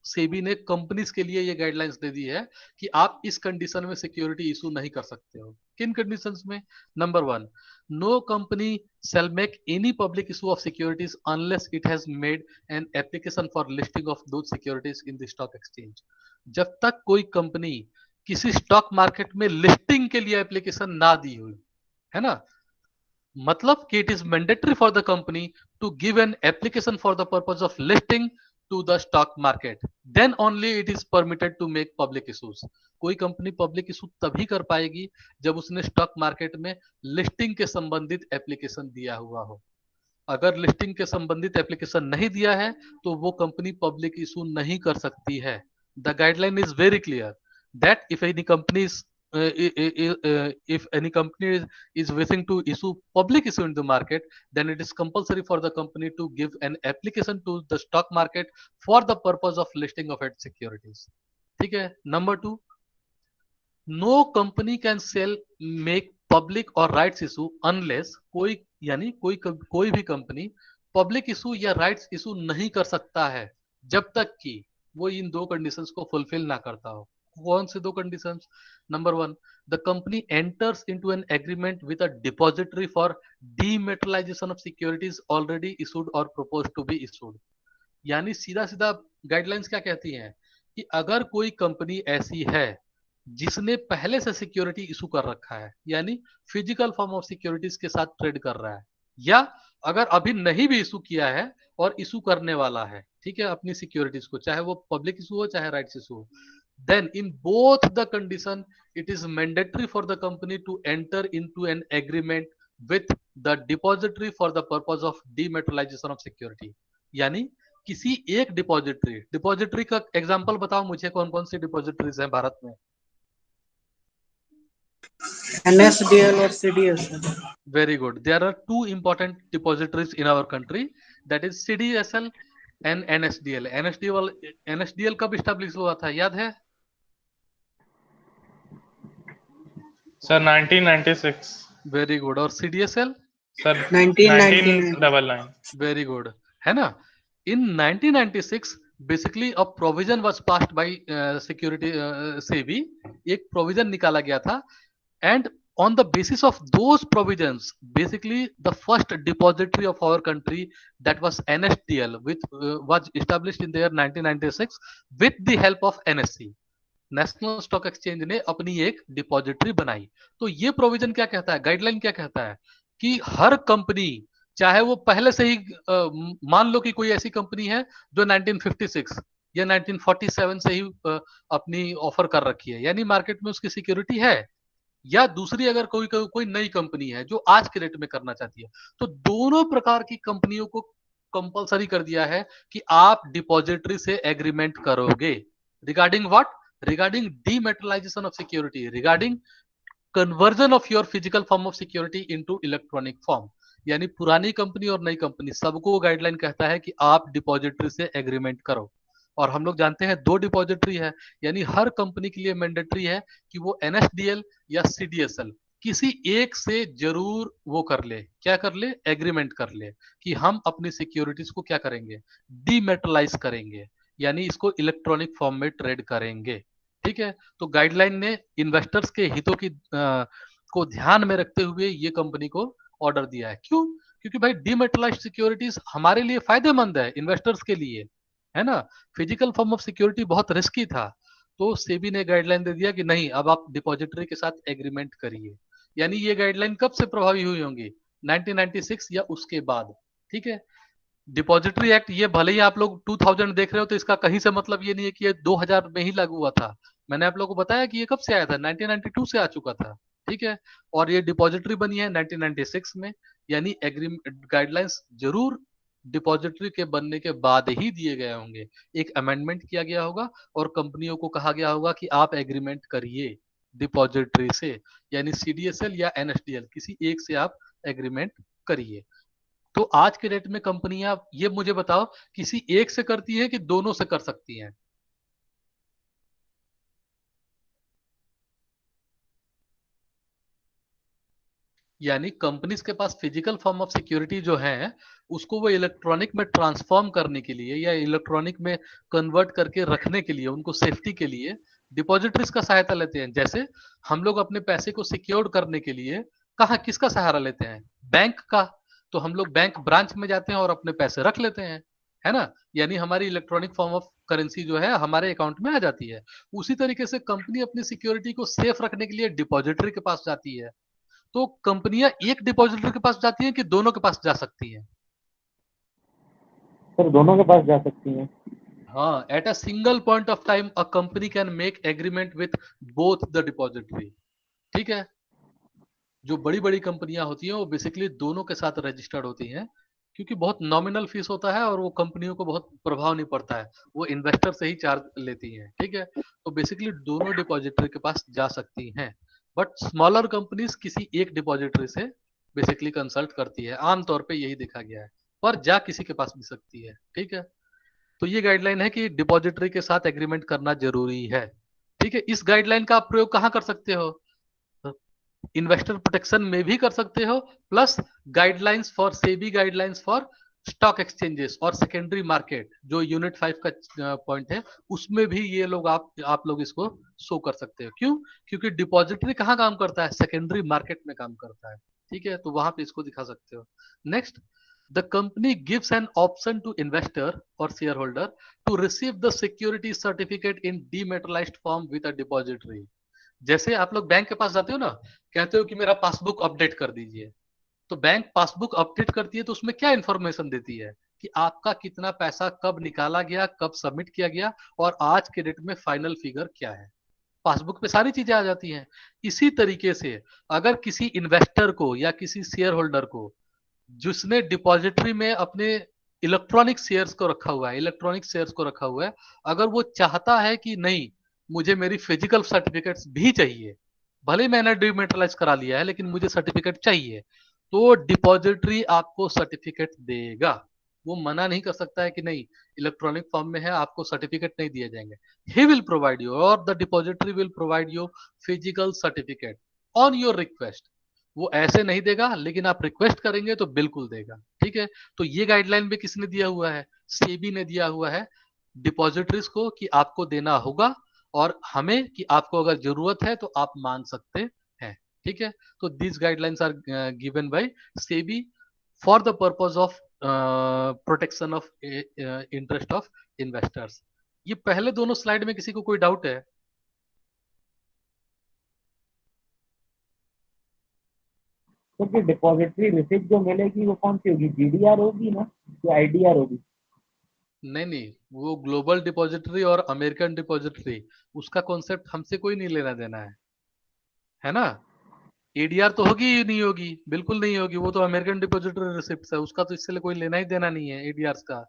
सेबी ने कंपनीज के लिए ये गाइडलाइंस दे दी है कि आप इस कंडीशन में सिक्योरिटी इशू नहीं कर सकते हो। किन कंडीशंस में? Number 1, no company shall make any public issue of securities unless it has made an application for listing of those securities in the stock exchange। जब तक कोई कंपनी किसी स्टॉक मार्केट में लिस्टिंग के लिए एप्लीकेशन ना दी हुई, है ना, मतलब कि it is mandatory for the company to give an application for the purpose of listing to the stock market, then only it is permitted to make public issues. कोई कंपनी पब्लिक इशू तभी कर पाएगी जब उसने stock market में listing के संबंधित application दिया हुआ हो। अगर लिस्टिंग के संबंधित एप्लीकेशन नहीं दिया है तो वो कंपनी पब्लिक इशू नहीं कर सकती है। The guideline is very clear that if any company if any company is wishing to issue public issue in the market, then it is compulsory for the company to give an application to the stock market for the purpose of listing of its securities। ठीक है। Number 2, no company can sell make public और rights issue unless, कोई यानी कोई भी company public issue या rights issue नहीं कर सकता है जब तक कि वो इन दो कंडीशंस को फुलफिल ना करता हो। कौन से दो conditions? Number 1, the company enters into an agreement with a depository for dematerialisation of securities already issued और प्रपोज टू बी इशूड। यानी सीधा सीधा गाइडलाइंस क्या कहती हैं कि अगर कोई कंपनी ऐसी है जिसने पहले से सिक्योरिटी इशू कर रखा है, यानी फिजिकल फॉर्म ऑफ सिक्योरिटीज के साथ ट्रेड कर रहा है, या अगर अभी नहीं भी इशू किया है और इशू करने वाला है, ठीक है, अपनी सिक्योरिटीज को, चाहे वो पब्लिक इशू हो चाहे राइट्स इशू हो, then in both the condition it is mandatory for the company to enter into an agreement with the depository for the purpose of dematerialization of security। यानी किसी एक depository का example बताओ मुझे, कौन कौन सी डिपॉजिटरीज हैं भारत में? NSDL और CDSL। Very good. There are two important depositories in our country, that is CDSL and NSDL। NSDL कब स्टैब्लिश हुआ था, याद है? सर 1996। Very good. और CDSL? सर 1999। वेरी गुड, है ना। इन 1996 basically a provision was passed by security SEBI, एक provision निकाला गया था, and on the basis of those provisions basically the first depository of our country, that was NSDL, which was established in the year 1996 with the help of NSE, national stock exchange ने अपनी एक depository बनाई। तो ये provision क्या कहता है, guideline क्या कहता है कि हर कंपनी, चाहे वो पहले से ही मान लो कि कोई ऐसी कंपनी है जो 1956 या 1947 से ही अपनी ऑफर कर रखी है, यानी मार्केट में उसकी सिक्योरिटी है, या दूसरी अगर कोई नई कंपनी है जो आज के रेट में करना चाहती है, तो दोनों प्रकार की कंपनियों को कंपलसरी कर दिया है कि आप डिपॉजिटरी से एग्रीमेंट करोगे। Regarding what? Regarding dematerialisation of security, regarding conversion of your physical form of security into electronic form. यानी पुरानी कंपनी और नई कंपनी सबको गाइडलाइन कहता है कि आप डिपॉजिटरी से एग्रीमेंट करो। और हम लोग जानते हैं 2 डिपॉजिटरी है, यानी हर कंपनी के लिए मैंडेटरी है कि वो NSDL या CDSL किसी एक से जरूर वो कर ले, क्या कर ले, एग्रीमेंट कर ले कि हम अपनी सिक्योरिटीज को क्या करेंगे, डीमेटलाइज करेंगे, यानी इसको इलेक्ट्रॉनिक फॉर्म में ट्रेड करेंगे। ठीक है, तो गाइडलाइन ने इन्वेस्टर्स के हितों की को ध्यान में रखते हुए ये कंपनी को ऑर्डर दिया है। क्यों? क्योंकि भाई डीमेटलाइज्ड सिक्योरिटीज हमारे लिए फायदेमंद है, इन्वेस्टर्स के लिए, है ना। फिजिकल फॉर्म ऑफ सिक्योरिटी बहुत रिस्की था, तो सेबी ने गाइडलाइन दे दिया कि नहीं, अब आप डिपॉजिटरी के साथ एग्रीमेंट करिए। यानी ये गाइडलाइन कब से प्रभावी हुई होंगी? 1996 या उसके बाद। ठीक है, डिपॉजिटरी एक्ट ये भले ही आप लोग 2000 देख रहे हो तो इसका कहीं से मतलब ये नहीं है कि ये 2000 में ही लागू हुआ था। मैंने आप लोगों को बताया कि ये कब से आया था, 1992 से आ चुका था। ठीक है, और ये डिपॉजिटरी बनी है 1996 में। यानी एग्रीमेंट गाइडलाइंस जरूर डिपॉजिटरी के बनने के बाद ही दिए गए होंगे। एक अमेंडमेंट किया गया होगा और कंपनियों को कहा गया होगा कि आप एग्रीमेंट करिए डिपॉजिटरी से, यानी सीडीएसएल या एनएसडीएल किसी एक से आप एग्रीमेंट करिए। तो आज के डेट में कंपनियां, ये मुझे बताओ, किसी एक से करती हैं कि दोनों से कर सकती हैं? यानी कंपनीज के पास फिजिकल फॉर्म ऑफ सिक्योरिटी जो है उसको वो इलेक्ट्रॉनिक में ट्रांसफॉर्म करने के लिए या इलेक्ट्रॉनिक में कन्वर्ट करके रखने के लिए, उनको सेफ्टी के लिए डिपॉजिटरीज का सहायता लेते हैं। जैसे हम लोग अपने पैसे को सिक्योर करने के लिए कहाँ किसका सहारा लेते हैं? बैंक का। तो हम लोग बैंक ब्रांच में जाते हैं और अपने पैसे रख लेते हैं, है ना? यानी हमारी इलेक्ट्रॉनिक फॉर्म ऑफ करेंसी जो है हमारे अकाउंट में आ जाती है। उसी तरीके से कंपनी अपनी सिक्योरिटी को सेफ रखने के लिए डिपॉजिटरी के पास जाती है। तो कंपनियां एक डिपॉजिटरी के पास जाती हैं कि दोनों के पास जा सकती हैं? सर दोनों के पास जा सकती हैं। हाँ, at a single point of time a company can make agreement with both the depository. ठीक है, जो बड़ी बड़ी कंपनियां होती हैं वो बेसिकली दोनों के साथ रजिस्टर्ड होती हैं, क्योंकि बहुत नॉमिनल फीस होता है और वो कंपनियों को बहुत प्रभाव नहीं पड़ता है, वो इन्वेस्टर से ही चार्ज लेती हैं। ठीक है, तो बेसिकली दोनों डिपॉजिटरी के पास जा सकती हैं। बट स्मॉलर कंपनीज किसी एक डिपॉजिटरी से बेसिकली कंसल्ट करती है, आमतौर पे यही देखा गया है, पर जा किसी के पास भी सकती है। ठीक है, तो ये गाइडलाइन है कि डिपॉजिटरी के साथ एग्रीमेंट करना जरूरी है। ठीक है, इस गाइडलाइन का आप प्रयोग कहाँ कर सकते हो? इन्वेस्टर प्रोटेक्शन में भी कर सकते हो, plus guidelines for SEBI guidelines for stock exchanges और सेकेंडरी मार्केट जो यूनिट 5 का पॉइंट है, उसमें भी ये लोग आप लोग इसको शो कर सकते हो। क्यों? क्योंकि डिपॉजिटरी कहाँ काम करता है? सेकेंडरी मार्केट में काम करता है। ठीक है, तो वहां पे इसको दिखा सकते हो। Next, the company gives an option to investor और shareholder to receive the security certificate in dematerialised form with a depository. जैसे आप लोग बैंक के पास जाते हो ना, कहते हो कि मेरा पासबुक अपडेट कर दीजिए, तो बैंक पासबुक अपडेट करती है तो उसमें क्या इंफॉर्मेशन देती है कि आपका कितना पैसा कब निकाला गया, कब सबमिट किया गया, और आज के डेट में फाइनल फिगर क्या है। पासबुक पे सारी चीजें आ जाती हैं। इसी तरीके से अगर किसी इन्वेस्टर को या किसी शेयर होल्डर को जिसने डिपॉजिटरी में अपने इलेक्ट्रॉनिक शेयर्स को रखा हुआ है, इलेक्ट्रॉनिक शेयर्स को रखा हुआ है, अगर वो चाहता है कि नहीं मुझे मेरी फिजिकल सर्टिफिकेट्स भी चाहिए, भले मैंने डिमेटलाइज करा लिया है लेकिन मुझे सर्टिफिकेट चाहिए, तो डिपॉजिटरी आपको सर्टिफिकेट देगा। वो मना नहीं कर सकता है कि नहीं इलेक्ट्रॉनिक फॉर्म में है, आपको सर्टिफिकेट नहीं दिए जाएंगे। ही विल प्रोवाइड यू, और the depository will provide you physical certificate on your request. वो ऐसे नहीं देगा, लेकिन आप रिक्वेस्ट करेंगे तो बिल्कुल देगा। ठीक है, तो ये गाइडलाइन भी किसने दिया हुआ है? सेबी ने दिया हुआ है डिपॉजिटरीज को कि आपको देना होगा, और हमें कि आपको अगर जरूरत है तो आप मांग सकते हैं। ठीक है, तो these guidelines are given by SEBI for the purpose of protection of interest of investors. ये पहले दोनों स्लाइड में किसी को कोई डाउट है? तो फिर डिपॉजिटरी रिसिप्ट जो मिलेगी वो कौन सी होगी? जीडीआर होगी ना, या आईडीआर होगी? नहीं नहीं, वो ग्लोबल डिपॉजिटरी और अमेरिकन डिपॉजिटरी, उसका कॉन्सेप्ट हमसे कोई नहीं लेना देना है ना? एडीआर तो होगी ही नहीं होगी, बिल्कुल नहीं होगी, वो तो अमेरिकन डिपॉजिटरी रिसिप्ट है, उसका तो इससे कोई लेना ही देना नहीं है एडीआर का,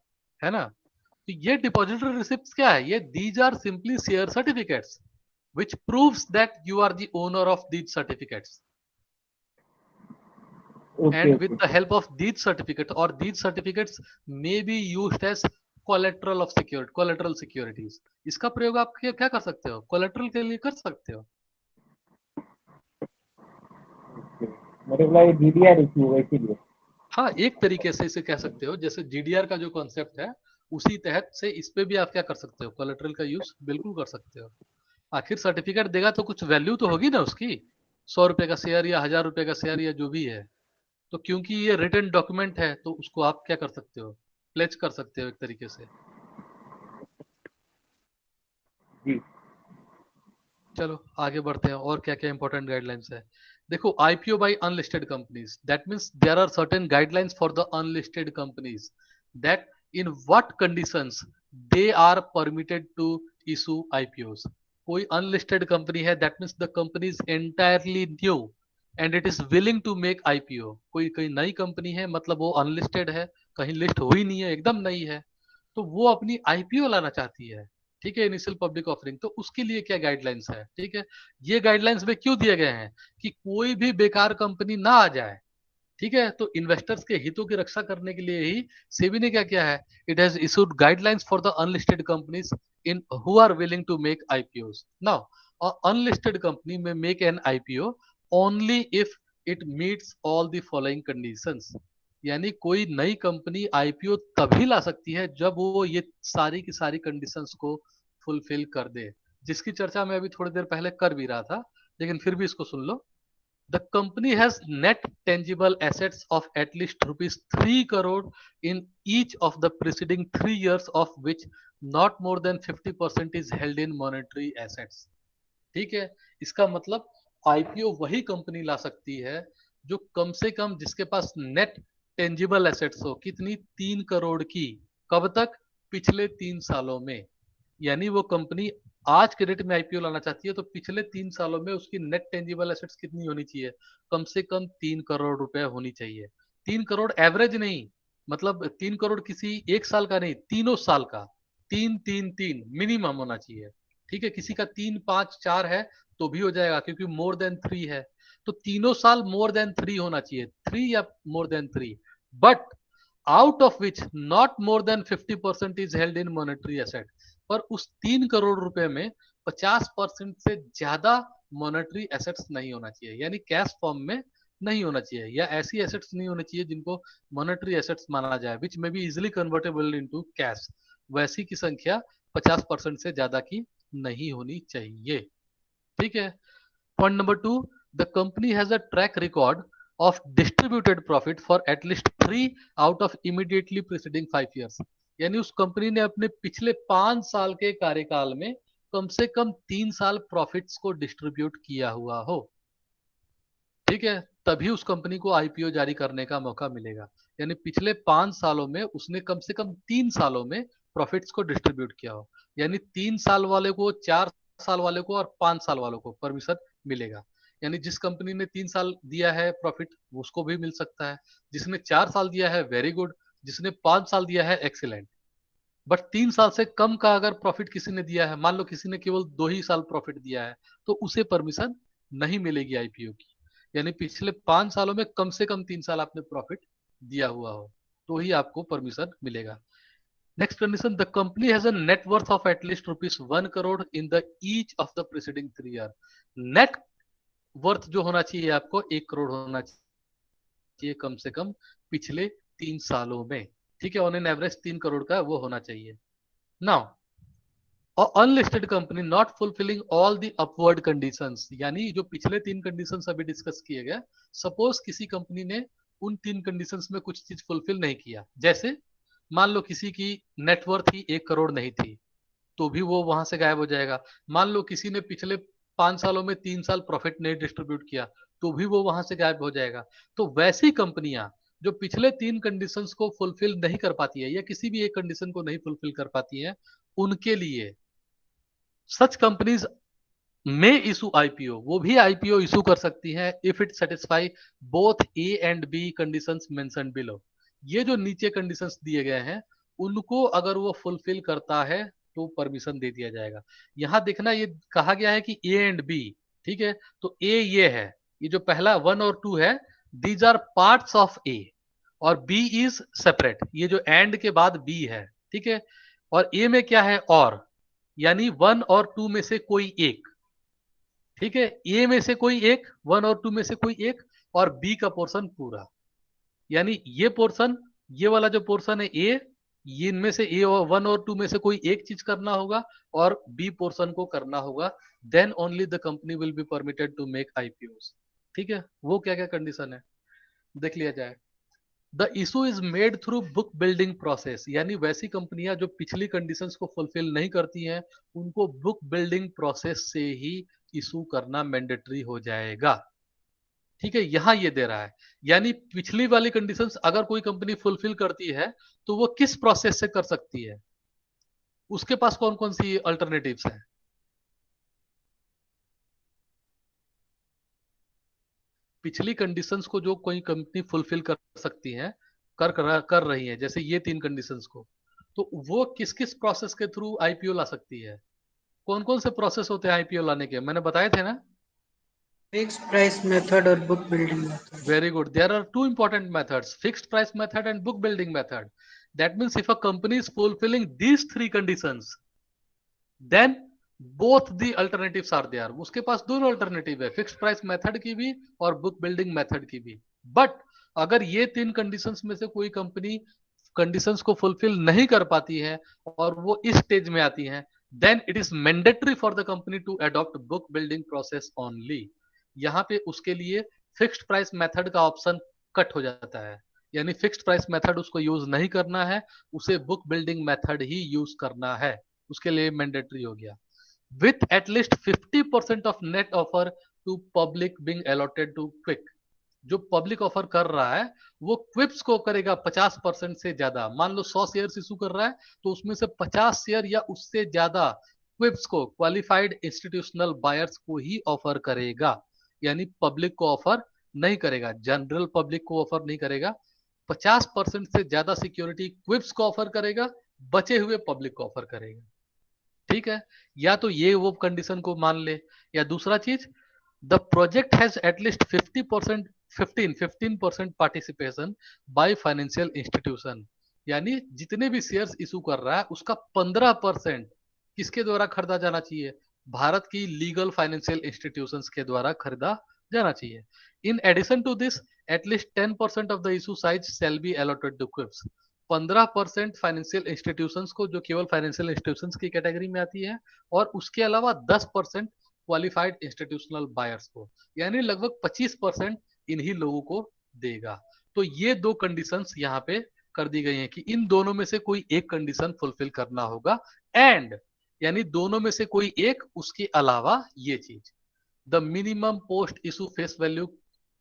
है ना? तो ये डिपॉजिटरी रिसिप्ट क्या है? ये these are simply share certificates which proves that you are the owner of these certificates, okay and with okay. the help of these certificates or these certificates may be used as collateral of security, collateral securities। इसका प्रयोग आप क्या कर सकते हो? collateral के लिए कर सकते हो। मेरे को लगा जीडीआर इशू होगा इसीलिए। हाँ, एक तरीके से इसे कह सकते हो, जैसे जीडीआर का जो कॉन्सेप्ट है उसी तहत से इस पे भी आप क्या कर सकते हो, कोलेटरल का यूज बिल्कुल कर सकते हो। आखिर सर्टिफिकेट देगा तो कुछ वैल्यू तो होगी ना उसकी, 100 रुपए का शेयर या 1000 रुपए का शेयर या जो भी है, तो क्योंकि ये रिटन डॉक्यूमेंट है तो उसको आप क्या कर सकते हो, प्लेज कर सकते हो एक तरीके से। जी। चलो आगे बढ़ते हैं, और क्या क्या इंपॉर्टेंट गाइडलाइंस है। देखो, IPO by unlisted companies, that means there are certain guidelines for the unlisted companies. that in what conditions they are permitted to issue IPOs. कोई अनलिस्टेड कंपनी है, that means the company is entirely new and it is willing to make IPO. कोई कोई नई company है, मतलब वो unlisted है, कहीं लिस्ट हुई नहीं है, एकदम नई है, तो वो अपनी आईपीओ लाना चाहती है. ठीक है, इनिशियल पब्लिक ऑफरिंग. तो उसके लिए क्या गाइडलाइंस है? ठीक है, ये गाइडलाइंस में क्यों दिए गए हैं कि कोई भी बेकार कंपनी ना आ जाए. ठीक है, तो इन्वेस्टर्स के हितों की रक्षा करने के लिए ही सेबी ने क्या किया है, it has issued guidelines for the unlisted companies in who are willing to make IPOs. Now unlisted company में make an IPO only if it meets all the following conditions. यानी कोई नई कंपनी आईपीओ तभी ला सकती है जब वो ये सारी की सारी कंडीशंस को फुलफिल कर दे, जिसकी चर्चा मैं अभी थोड़ी देर पहले कर भी रहा था, लेकिन फिर भी इसको सुन लो. The company has net tangible assets of at least rupees 3 crore in each of the preceding 3 years, of which not more than 50% is held in monetary assets. ठीक है, इसका मतलब आईपीओ वही कंपनी ला सकती है जो कम से कम जिसके पास नेट टेंजिबल एसेट्स हो. कितनी? 3 करोड़ की. कब तक? पिछले 3 सालों में. यानी वो कंपनी आज के डेट में आईपीओ लाना चाहती है तो पिछले 3 सालों में उसकी नेट टेंजिबल एसेट्स कितनी होनी चाहिए? कम से कम 3 करोड़ रुपए होनी चाहिए. 3 करोड़ एवरेज नहीं, मतलब 3 करोड़ किसी एक साल का नहीं, तीनों साल का. 3 3 3 मिनिमम होना चाहिए. ठीक है, किसी का 3 5 4 है तो भी हो जाएगा, क्योंकि मोर देन 3 है. तो तीनों साल मोर देन 3 होना चाहिए, 3 या more than 3. But out of which not more than 50% is held in monetary asset. पर उस 3 करोड़ रुपए में 50% से ज्यादा मॉनेटरी एसेट्स नहीं होना चाहिए, यानी कैश फॉर्म में नहीं होना चाहिए, या ऐसी एसेट्स नहीं होनी चाहिए जिनको मॉनेटरी एसेट्स माना जाए, विच में be easily convertible into cash. वैसी की संख्या 50% से ज्यादा की नहीं होनी चाहिए. ठीक है. Point number 2, the company has a track record of distributed profit for at least 3 out of immediately preceding 5 years. यानी उस कंपनी ने अपने पिछले 5 साल के कार्यकाल में कम से कम 3 साल प्रॉफिट्स को डिस्ट्रीब्यूट किया हुआ हो. ठीक है, तभी उस कंपनी को आईपीओ जारी करने का मौका मिलेगा. यानी पिछले 5 सालों में उसने कम से कम 3 सालों में प्रॉफिट्स को डिस्ट्रीब्यूट किया हो. यानी 3 साल वाले को, 4 साल वाले को और 5 साल वालों को परमिशन मिलेगा. यानी जिस कंपनी ने 3 साल दिया है प्रॉफिट, उसको भी मिल सकता है. जिसने 4 साल दिया है, वेरी गुड. जिसने 5 साल दिया है, एक्सीलेंट. बट 3 साल से कम का अगर प्रॉफिट किसी ने दिया है, मान लो किसी ने केवल 2 ही साल प्रॉफिट दिया है, तो उसे परमिशन नहीं मिलेगी आईपीओ की. यानी पिछले 5 सालों में कम से कम 3 साल आपने प्रॉफिट दिया हुआ हो तो ही आपको परमिशन मिलेगा. Next condition, the company has a net worth of at least rupees 1 crore in the each of the preceding 3 year. Net worth जो होना चाहिए आपको 1 करोड़ होना चाहिए कम से कम पिछले 3 सालों में. ठीक है, ऑन एन एवरेज 3 करोड़ का वो होना चाहिए. Now unlisted company not fulfilling all the upward conditions, यानी जो पिछले 3 कंडीशंस अभी डिस्कस किए गए, सपोज किसी कंपनी ने उन 3 कंडीशंस में कुछ चीज फुलफिल नहीं किया. जैसे मान लो किसी की नेटवर्थ ही 1 करोड़ नहीं थी, तो भी वो वहां से गायब हो जाएगा. मान लो किसी ने पिछले 5 सालों में 3 साल प्रॉफिट नहीं डिस्ट्रीब्यूट किया, तो भी वो वहां से गायब हो जाएगा. तो वैसी कंपनियां जो पिछले 3 कंडीशंस को फुलफिल नहीं कर पाती है, या किसी भी एक कंडीशन को नहीं फुलफिल कर पाती है, उनके लिए सच कंपनीज में इशू आईपीओ, वो भी आईपीओ इशू कर सकती हैं if it satisfy both A and B conditions mentioned below. ये जो नीचे कंडीशंस दिए गए हैं, उनको अगर वो फुलफिल करता है तो परमिशन दे दिया जाएगा. यहां देखना, ये कहा गया है कि ए एंड बी. ठीक है, तो ए ये है, ये जो पहला 1 और 2 है, दीज आर पार्ट्स ऑफ ए, और बी इज सेपरेट. ये जो एंड के बाद बी है. ठीक है, और ए में क्या है? और, यानी 1 और 2 में से कोई एक. ठीक है, ए में से कोई एक, 1 और 2 में से कोई एक, और बी का पोर्शन पूरा. यानी ये पोर्शन, ये वाला जो पोर्शन है ए, ये इनमें से ए और 1 और 2 में से कोई एक चीज करना होगा और बी पोर्शन को करना होगा. Then only the company will be permitted to make IPOs. ठीक है, वो क्या क्या कंडीशन है देख लिया जाए. The issue is made through book building process, यानी वैसी कंपनियां जो पिछली कंडीशंस को फुलफिल नहीं करती हैं, उनको बुक बिल्डिंग प्रोसेस से ही इशू करना मैंडेटरी हो जाएगा. ठीक है, यहां ये दे रहा है, यानी पिछली वाली कंडीशंस अगर कोई कंपनी फुलफिल करती है तो वो किस प्रोसेस से कर सकती है, उसके पास कौन कौन सी अल्टरनेटिव्स है। पिछली कंडीशंस को जो कोई कंपनी फुलफिल कर सकती है, कर रही है, जैसे ये 3 कंडीशंस को, तो वो किस किस प्रोसेस के थ्रू आईपीओ ला सकती है। कौन कौन से प्रोसेस होते हैं आईपीओ लाने के, मैंने बताए थे ना। फिक्स प्राइस मेथड और book building method. Very good. There are two important methods, fixed price method and book building method. That means if a company is fulfilling these 3 conditions, then both the alternatives are there. उसके पास दोनों alternative है, fixed price method की भी और book building method की भी। But अगर ये 3 कंडीशंस में से कोई कंपनी कंडीशंस को फुलफिल नहीं कर पाती है और वो इस स्टेज में आती है, then it is mandatory for the company to adopt book building process only. यहाँ पे उसके लिए फिक्स्ड प्राइस मेथड का ऑप्शन कट हो जाता है, यानी फिक्स्ड प्राइस मेथड उसको यूज नहीं करना है, उसे बुक बिल्डिंग मेथड ही यूज करना है, उसके लिए मैंडेटरी हो गया। With at least 50% of net offer to public being allotted to QIB. जो पब्लिक ऑफर कर रहा है वो क्विप्स को करेगा 50% से ज्यादा। मान लो 100 शेयर इशू कर रहा है तो उसमें से 50 शेयर या उससे ज्यादा क्विप्स को, क्वालिफाइड इंस्टीट्यूशनल बायर्स को ही ऑफर करेगा, यानी पब्लिक को ऑफर नहीं करेगा, जनरल पब्लिक को ऑफर नहीं करेगा। 50% से ज्यादा सिक्योरिटी क्विप्स को ऑफर करेगा, बचे हुए पब्लिक को ऑफर करेगा। ठीक है, या तो ये वो कंडीशन को मान ले, या दूसरा चीज, the project has at least 50% 15% participation by financial institution, यानी जितने भी शेयर्स इशू कर रहा है उसका 15% किसके द्वारा खरीदा जाना चाहिए, भारत की लीगल फाइनेंशियल इंस्टीट्यूशंस के द्वारा खरीदा जाना चाहिए। In addition to this at least 10% of the issue size shall be allotted to QIBs. 15% financial institutions को, जो केवल फाइनेंशियल इंस्टीट्यूशंस की कैटेगरी में आती है, और उसके अलावा 10% क्वालिफाइड इंस्टीट्यूशनल बायर्स को, यानी लगभग 25% इन्हीं लोगों को देगा। तो ये दो कंडीशंस यहाँ पे कर दी गई हैं कि इन दोनों में से कोई एक कंडीशन फुलफिल करना होगा, एंड यानी दोनों में से कोई एक, उसके अलावा ये चीज, the minimum post issue face value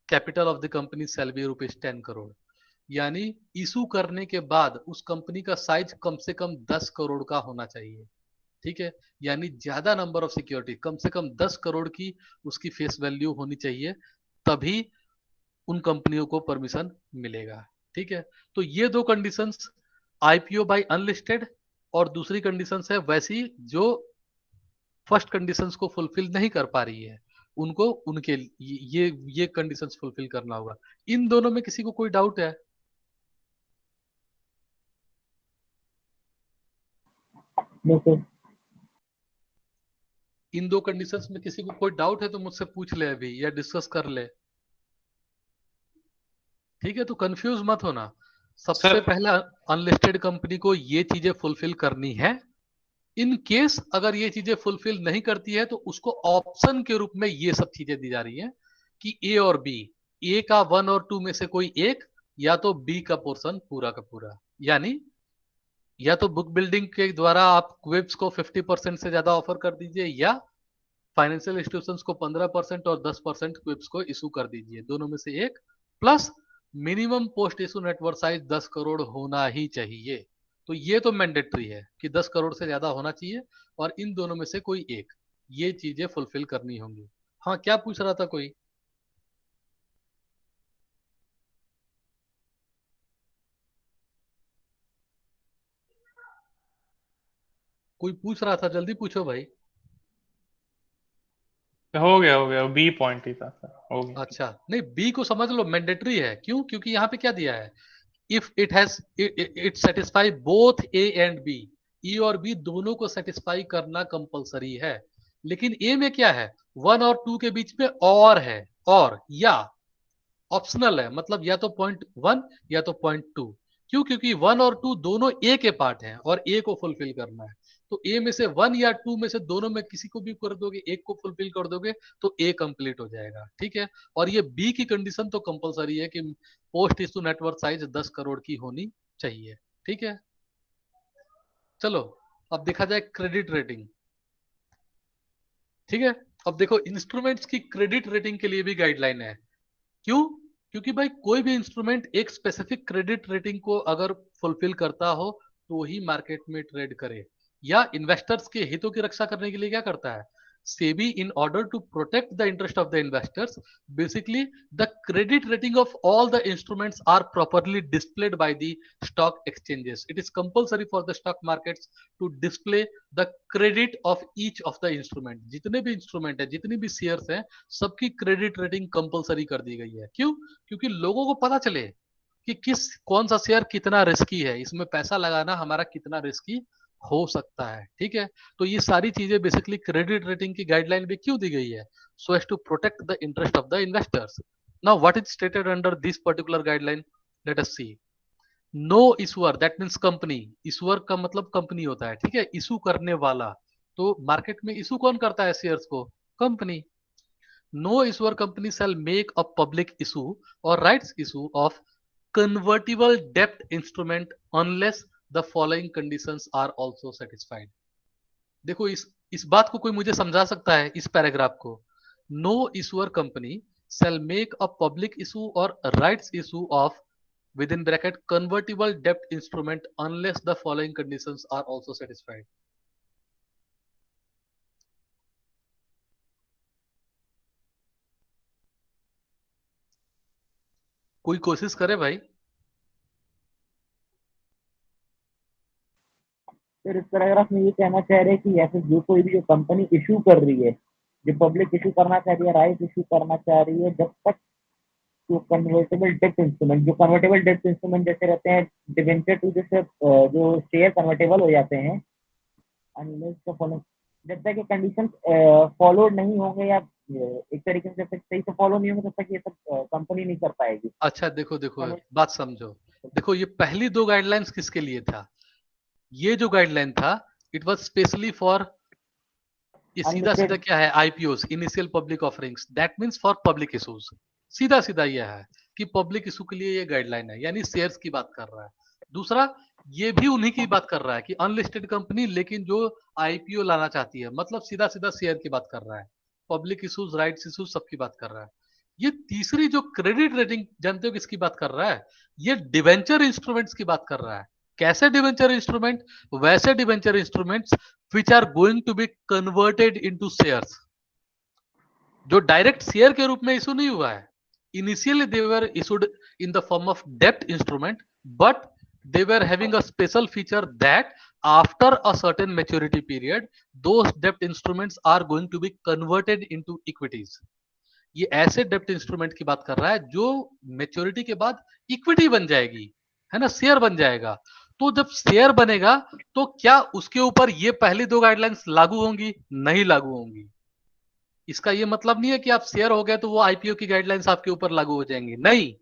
capital of the company shall be ₹10 crore, यानी इशू करने के बाद उस कंपनी का साइज कम से कम 10 करोड़ का होना चाहिए। ठीक है, यानी ज्यादा नंबर ऑफ सिक्योरिटी, कम से कम 10 करोड़ की उसकी फेस वैल्यू होनी चाहिए, तभी उन कंपनियों को परमिशन मिलेगा। ठीक है, तो ये दो कंडीशंस, आईपीओ बाय अनलिस्टेड और दूसरी कंडीशंस है वैसी जो फर्स्ट कंडीशंस को फुलफिल नहीं कर पा रही है, उनको उनके ये कंडीशंस फुलफिल करना होगा। इन दोनों में किसी को कोई डाउट है? इन दो कंडीशंस में किसी को कोई डाउट है तो मुझसे पूछ ले अभी, या डिस्कस कर ले। ठीक है, तो कंफ्यूज मत होना। सबसे पहले अनलिस्टेड कंपनी को ये चीजें फुलफिल करनी है। इन केस अगर ये चीजें फुलफिल नहीं करती है तो उसको ऑप्शन के रूप में ये सब चीजें दी जा रही हैं कि ए और बी, ए का 1 और 2 में से कोई एक, या तो बी का पोर्शन पूरा का पूरा, यानी या तो बुक बिल्डिंग के द्वारा आप क्विप्स को 50% से ज्यादा ऑफर कर दीजिए, या फाइनेंशियल इंस्टीट्यूशंस को 15% और 10% क्विप्स को इशू कर दीजिए, दोनों में से एक। Plus minimum post issue network size 10 crore होना ही चाहिए। तो ये तो मैंडेटरी है कि 10 करोड़ से ज्यादा होना चाहिए, और इन दोनों में से कोई एक, ये चीजें फुलफिल करनी होंगी। हाँ, क्या पूछ रहा था कोई? कोई पूछ रहा था, जल्दी पूछो भाई। हो गया बी पॉइंट ही था सर, हो गया। अच्छा, नहीं, बी को समझ लो, मैंडेटरी है। क्यों? क्योंकि यहाँ पे क्या दिया है, if it has it satisfy both A and B, A और बी दोनों को सेटिस्फाई करना कंपलसरी है। लेकिन ए में क्या है, 1 और 2 के बीच में और है, और या ऑप्शनल है, मतलब या तो .1 या तो .2। क्यों? क्योंकि 1 और 2 दोनों ए के पार्ट हैं और ए को फुलफिल करना है। तो ए में से 1 या 2 में से दोनों में किसी को भी कर दोगे, एक को फुलफिल कर दोगे तो ए कंप्लीट हो जाएगा। ठीक है, और ये बी की कंडीशन तो कंपलसरी है कि post issue network size 10 crore की होनी चाहिए। ठीक है, चलो अब देखा जाए क्रेडिट रेटिंग। ठीक है, अब देखो इंस्ट्रूमेंट्स की क्रेडिट रेटिंग के लिए भी गाइडलाइन है। क्यों? क्योंकि भाई कोई भी इंस्ट्रूमेंट एक स्पेसिफिक क्रेडिट रेटिंग को अगर फुलफिल करता हो तो ही मार्केट में ट्रेड करे, या इन्वेस्टर्स के हितों की रक्षा करने के लिए क्या करता है SEBI, in order to protect the interest of the investors, basically the credit rating of all the instruments are properly displayed by the stock exchanges. It is compulsory for the stock markets to display the credit of each of the instrument. जितने भी instrument है, जितनी भी shares हैं, सबकी credit rating compulsory कर दी गई है। क्यों? क्योंकि लोगों को पता चले कि कौन सा शेयर कितना रिस्की है, इसमें पैसा लगाना हमारा कितना रिस्की हो सकता है। ठीक है, तो ये सारी चीजें बेसिकली क्रेडिट रेटिंग की गाइडलाइन में क्यों दी गई है? So as to protect the interest of the investors. Now what is stated under this particular guideline? Let us see. No issuer, that means company, issuer का मतलब कंपनी होता है। ठीक है, इशू करने वाला, तो मार्केट में इशू कौन करता है शेयर्स को? Company. No issuer company shall make a public issue और rights issue of convertible debt instrument unless the following conditions are also satisfied. देखो, इस बात को कोई मुझे समझा सकता है? इस पैराग्राफ को, no issuer company shall make a public issue or rights issue of within bracket convertible debt instrument unless the following conditions are also satisfied. कोई कोशिश करे भाई। फिर इस पैराग्राफ में ये कहना चाह रहे हैं कि ऐसे जो कोई भी जो कंपनी इशू कर रही है, जो पब्लिक इशू करना चाह रही है, राइट इशू करना चाह रही है, जब तक जो कन्वर्टेबल डेट इंस्ट्रूमेंट, जो कन्वर्टेबल डेट इंस्ट्रूमेंट जैसे रहते हैं डिवेंचर टू, जैसे जो शेयर कन्वर्टेबल हो जाते हैं, अनलेस द फॉलो, जब तक ये कंडीशन फॉलो नहीं होंगे, या एक तरीके से जब तक सही से फॉलो नहीं होंगे, तब तक ये सब कंपनी नहीं कर पाएगी। अच्छा देखो देखो, बात समझो। देखो, ये पहली दो गाइडलाइंस किसके लिए था? ये जो गाइडलाइन था, इट वाज स्पेशली फॉर, ये सीधा सीधा क्या है? IPOs, initial public offerings, that means for public issues. सीधा सीधा यह है कि पब्लिक इशू के लिए ये गाइडलाइन है, यानी शेयर्स की बात कर रहा है। दूसरा, ये भी उन्हीं की बात कर रहा है कि अनलिस्टेड कंपनी लेकिन जो आईपीओ लाना चाहती है, मतलब सीधा सीधा शेयर की बात कर रहा है। पब्लिक इशूज, राइट्स इशूज, सबकी बात कर रहा है। ये तीसरी जो क्रेडिट रेटिंग, जानते हो किसकी बात कर रहा है? ये डिवेंचर इंस्ट्रूमेंट्स की बात कर रहा है। कैसे डिवेंचर इंस्ट्रूमेंट? वैसे debenture instruments which are going to be converted into shares, जो डायरेक्ट शेयर के रूप में इशू नहीं हुआ है। Initially they were issued in the form of डेप्ट instrument, but they were having a special feature that after a certain maturity period those debt instruments are going to be converted into equities. ये ऐसे डेप्ट instrument की बात कर रहा है जो maturity के बाद इक्विटी बन जाएगी, है ना, शेयर बन जाएगा। तो जब शेयर बनेगा तो क्या उसके ऊपर ये पहली दो गाइडलाइंस लागू होंगी? नहीं लागू होंगी। इसका ये मतलब नहीं है कि आप शेयर हो गए तो वो आईपीओ की गाइडलाइंस आपके ऊपर लागू हो जाएंगी, नहीं।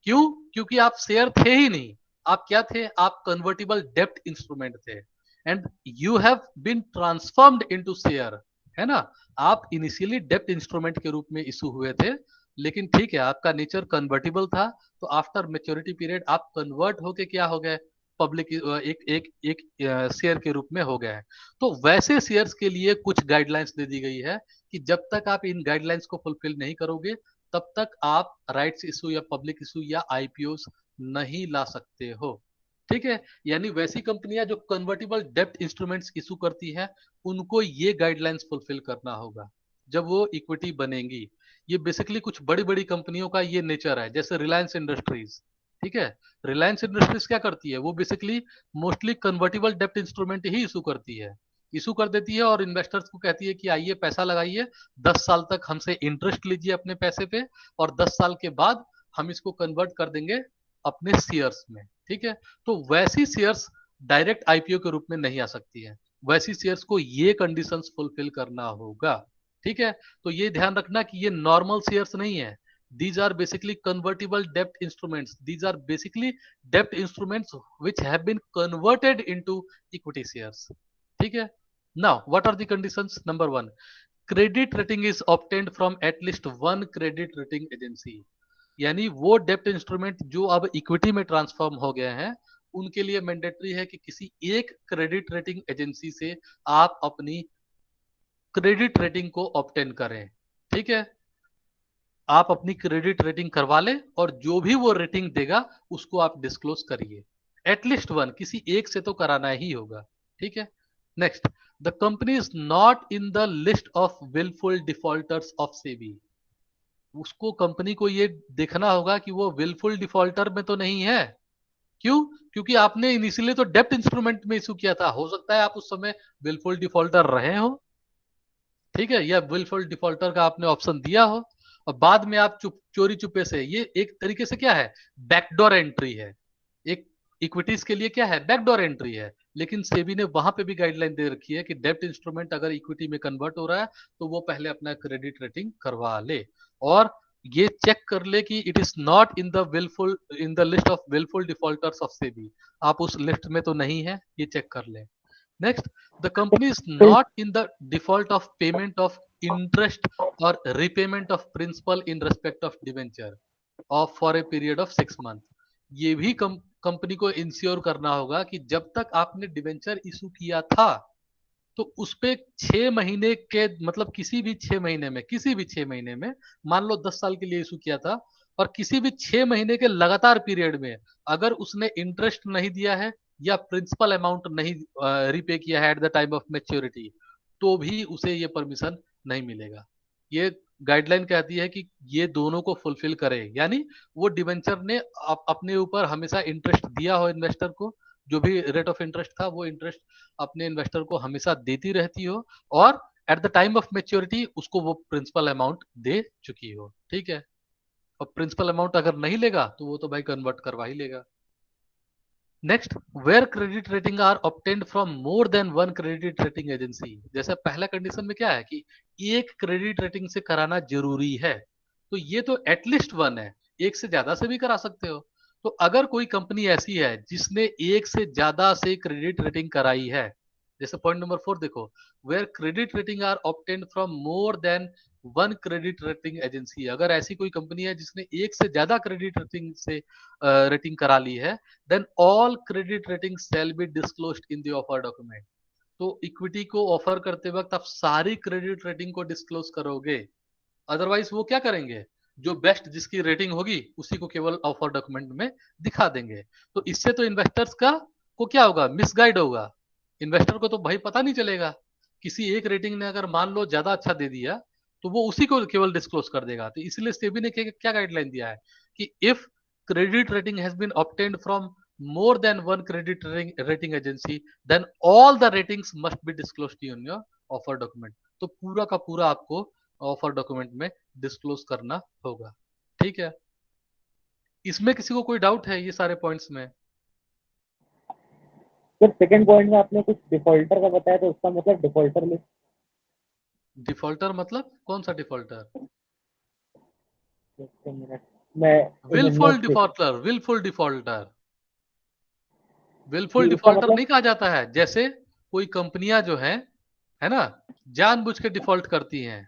क्यों? क्योंकि आप शेयर थे ही नहीं। आप क्या थे? आप कन्वर्टिबल डेप्ट इंस्ट्रूमेंट थे, and you have been transformed into share, है ना। आप इनिशियली डेप्ट इंस्ट्रूमेंट के रूप में इशू हुए थे, लेकिन ठीक है, आपका नेचर कन्वर्टिबल था, तो आफ्टर मेच्योरिटी पीरियड आप कन्वर्ट होके क्या हो गए? पब्लिक एक एक एक शेयर के रूप में हो गया है। तो वैसे शेयर्स के लिए कुछ गाइडलाइंस दे दी गई है कि जब तक आप इन गाइडलाइंस को फुलफिल नहीं करोगे, तब तक आप राइट्स इशू या पब्लिक इशू या आईपीओस नहीं ला सकते हो। ठीक है, यानी वैसी कंपनियां जो कन्वर्टिबल डेप्ट इंस्ट्रूमेंट्स इशू करती हैं, उनको ये गाइडलाइंस फुलफिल करना होगा जब वो इक्विटी बनेंगी। ये बेसिकली कुछ बड़ी बड़ी कंपनियों का ये नेचर है, जैसे रिलायंस इंडस्ट्रीज। ठीक है, रिलायंस इंडस्ट्रीज क्या करती है? वो बेसिकली मोस्टली कन्वर्टिबल डेप्ट इंस्ट्रूमेंट ही इशू करती है, इशू कर देती है और इन्वेस्टर्स को कहती है कि आइए पैसा लगाइए, 10 साल तक हमसे इंटरेस्ट लीजिए अपने पैसे पे, और 10 साल के बाद हम इसको कन्वर्ट कर देंगे अपने शेयर्स में। ठीक है, तो वैसी शेयर्स डायरेक्ट आईपीओ के रूप में नहीं आ सकती है। वैसी शेयर्स को ये कंडीशंस फुलफिल करना होगा। ठीक है, तो ये ध्यान रखना कि ये नॉर्मल शेयर्स नहीं है। These are basically convertible debt instruments. These are basically debt instruments which have been converted into equity shares. ठीक है, now what are the conditions? Number one, credit rating is obtained from at least one credit rating agency. यानी वो डेप्ट instrument जो अब equity में transform हो गए हैं, उनके लिए मैंडेटरी है कि किसी एक क्रेडिट रेटिंग एजेंसी से आप अपनी क्रेडिट रेटिंग को ऑब्टेन करें। ठीक है, आप अपनी क्रेडिट रेटिंग करवा ले और जो भी वो रेटिंग देगा उसको आप डिस्क्लोज करिए। एटलीस्ट वन, किसी एक से तो कराना ही होगा। ठीक है। Next, the company is not in the list of wilful defaulters of SEBI. उसको, कंपनी को ये देखना होगा कि वो विलफुल डिफॉल्टर में तो नहीं है। क्यों? क्योंकि आपने इनिशियली तो डेप्ट इंस्ट्रूमेंट में इशू किया था, हो सकता है आप उस समय विलफुल डिफॉल्टर रहे हो, ठीक है, या विलफुल डिफॉल्टर का आपने ऑप्शन दिया हो और बाद में आप चोरी चुपे से, ये एक तरीके से क्या है, बैकडोर एंट्री है। एक इक्विटीज के लिए क्या है, बैकडोर एंट्री है। लेकिन सेबी ने वहां पे भी गाइडलाइन दे रखी है कि डेब्ट इंस्ट्रूमेंट अगर इक्विटी में कन्वर्ट हो रहा है तो वो पहले अपना क्रेडिट रेटिंग करवा ले और ये चेक कर ले कि it is not in the list of wilful defaulters of SEBI. आप उस लिस्ट में तो नहीं है, ये चेक कर ले। Next, the company is not in the default of payment of interest or repayment of principal in respect of debenture of for a period of 6 months। ये भी कंपनी को इंश्योर करना होगा कि जब तक आपने डिवेंचर इशू किया था तो उस पे 6 महीने के, मतलब किसी भी 6 महीने में, मान लो 10 साल के लिए इशू किया था और किसी भी 6 महीने के लगातार पीरियड में अगर उसने इंटरेस्ट नहीं दिया है या प्रिंसिपल अमाउंट नहीं रिपे किया है at the time of maturity, तो भी उसे ये परमिशन नहीं मिलेगा। ये गाइडलाइन कहती है कि ये दोनों को फुलफिल करे, यानी वो डिवेंचर ने अपने ऊपर हमेशा इंटरेस्ट दिया हो इन्वेस्टर को, जो भी रेट ऑफ इंटरेस्ट था वो इंटरेस्ट अपने इन्वेस्टर को हमेशा देती रहती हो और at the time of maturity उसको वो प्रिंसिपल अमाउंट दे चुकी हो। ठीक है। और प्रिंसिपल अमाउंट अगर नहीं लेगा तो वो तो भाई कन्वर्ट करवा ही लेगा। Next, where credit rating are obtained from more than one credit rating agency. जैसे पहला कंडीशन में क्या है कि एक क्रेडिट रेटिंग से कराना जरूरी है, तो ये तो एटलीस्ट वन है, एक से ज्यादा से भी करा सकते हो। तो अगर कोई कंपनी ऐसी है जिसने एक से ज्यादा से क्रेडिट रेटिंग कराई है, जैसे पॉइंट नंबर 4 देखो, where credit rating are obtained from more than one credit rating agency. अगर ऐसी कोई कंपनी है जिसने एक से ज्यादा क्रेडिट रेटिंग से रेटिंग करा ली है, then all credit rating shall be disclosed in the offer document. तो इक्विटी को ऑफर करते वक्त आप सारी क्रेडिट रेटिंग को डिस्क्लोज करोगे, अदरवाइज वो क्या करेंगे, जो बेस्ट जिसकी रेटिंग होगी उसी को केवल ऑफर डॉक्यूमेंट में दिखा देंगे। तो इससे तो इन्वेस्टर्स का को क्या होगा, मिसगाइड होगा। इन्वेस्टर को तो भाई पता नहीं चलेगा, किसी एक रेटिंग ने अगर मान लो ज्यादा अच्छा दे दिया तो वो उसी को केवल डिस्क्लोज कर देगा। तो इसलिए सेबी ने क्या गाइडलाइन दिया है कि if credit rating has been obtained from more than one credit rating agency, then all the ratings must be disclosed in your offer document। तो पूरा का पूरा आपको ऑफर डॉक्यूमेंट में डिस्क्लोज करना होगा। ठीक है। इसमें किसी को कोई डाउट है ये सारे पॉइंट्स में? सर सेकंड पॉइंट में आपने कुछ डिफॉल्टर का बताया, तो उसका मतलब डिफॉल्टर लिस्ट। डिफॉल्टर मतलब कौन सा डिफॉल्टर? मैं wilful defaulter, wilful defaulter, wilful उसका डिफॉल्टर मतलब नहीं कहा जाता है। जैसे कोई कंपनियां जो है ना, जानबूझ के डिफॉल्ट करती हैं,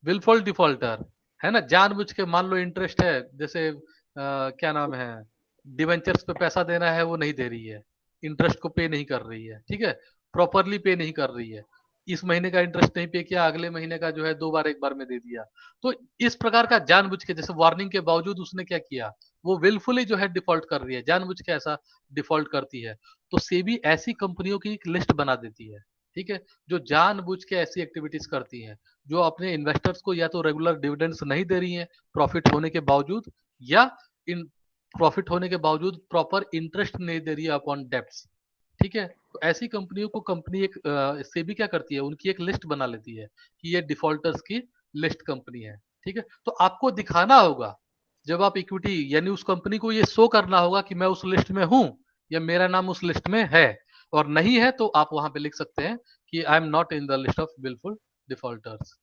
विलफुल डिफॉल्टर है ना, जानबूझ के, मान लो इंटरेस्ट है, जैसे क्या नाम है, डिवेंचर्स पे पैसा देना है वो नहीं दे रही है, इंटरेस्ट को पे नहीं कर रही है, ठीक है, प्रॉपरली पे नहीं कर रही है, इस महीने का इंटरेस्ट नहीं पे किया, अगले महीने का जो है 2 बार 1 बार में दे दिया। तो इस प्रकार का जानबूझ के, जैसे वार्निंग के बावजूद उसने क्या किया, वो विलफुली जो है डिफॉल्ट कर रही है, जानबूझ के ऐसा डिफॉल्ट करती है, तो सेबी ऐसी कंपनियों की एक लिस्ट बना देती है, ठीक है, जो जानबूझ के ऐसी एक्टिविटीज करती हैं, जो अपने इन्वेस्टर्स को या तो रेगुलर डिविडेंड्स नहीं दे रही हैं प्रॉफिट होने के बावजूद, या इन प्रॉफिट होने के बावजूद प्रॉपर इंटरेस्ट नहीं दे रही है अपॉन डेब्ट्स। ठीक है। तो ऐसी कंपनियों को कंपनी एक सेबी क्या करती है, उनकी एक लिस्ट बना लेती है कि ये डिफॉल्टर्स की लिस्ट कंपनी है। ठीक है। तो आपको दिखाना होगा, जब आप इक्विटी, यानी उस कंपनी को ये शो करना होगा कि मैं उस लिस्ट में हूं या मेरा नाम उस लिस्ट में है, और नहीं है तो आप वहां पे लिख सकते हैं कि I am not in the list of wilful defaulters.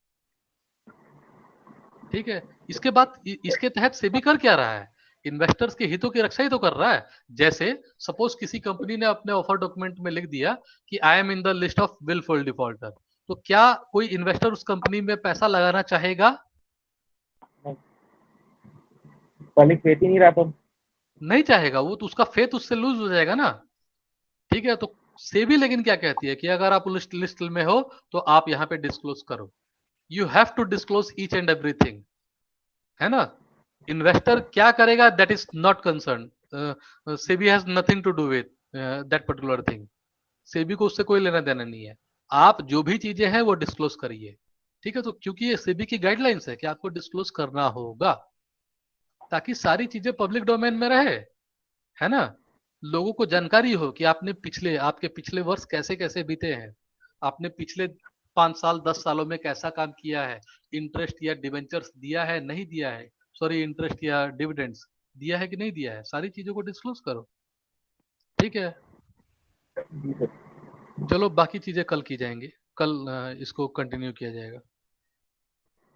ठीक है। इसके बाद इसके तहत सेबी कर क्या रहा है, इन्वेस्टर्स के हितों की रक्षा ही तो कर रहा है। जैसे सपोज किसी कंपनी ने अपने ऑफर डॉक्यूमेंट में लिख दिया कि I am in the list of wilful defaulter, तो क्या कोई इन्वेस्टर उस कंपनी में पैसा लगाना चाहेगा? फेथ ही नहीं रहा तो नहीं चाहेगा, वो तो उसका फेथ उससे लूज हो जाएगा ना। ठीक है। तो सेबी लेकिन क्या कहती है कि अगर आप लिस्ट में हो तो आप यहाँ पे डिस्क्लोज करो, you have to disclose each and everything. है ना। इन्वेस्टर क्या करेगा that is not concern, SEBI has nothing to do with that particular thing. SEBI को उससे कोई लेना देना नहीं है। आप जो भी चीजें हैं वो डिस्क्लोज करिए, ठीक है। तो क्योंकि ये सेबी की गाइडलाइंस है कि आपको डिस्क्लोज करना होगा, ताकि सारी चीजें पब्लिक डोमेन में रहे, है ना। लोगों को जानकारी हो कि आपके पिछले वर्ष कैसे कैसे बीते हैं, आपने पिछले 5 साल 10 सालों में कैसा काम किया है, इंटरेस्ट या डिवेंचर्स दिया है नहीं दिया है, सॉरी इंटरेस्ट या डिविडेंड्स दिया है कि नहीं दिया है, सारी चीजों को डिस्क्लोज करो, ठीक है। जी सर। चलो बाकी चीजें कल की जाएंगी, कल इसको कंटिन्यू किया जाएगा।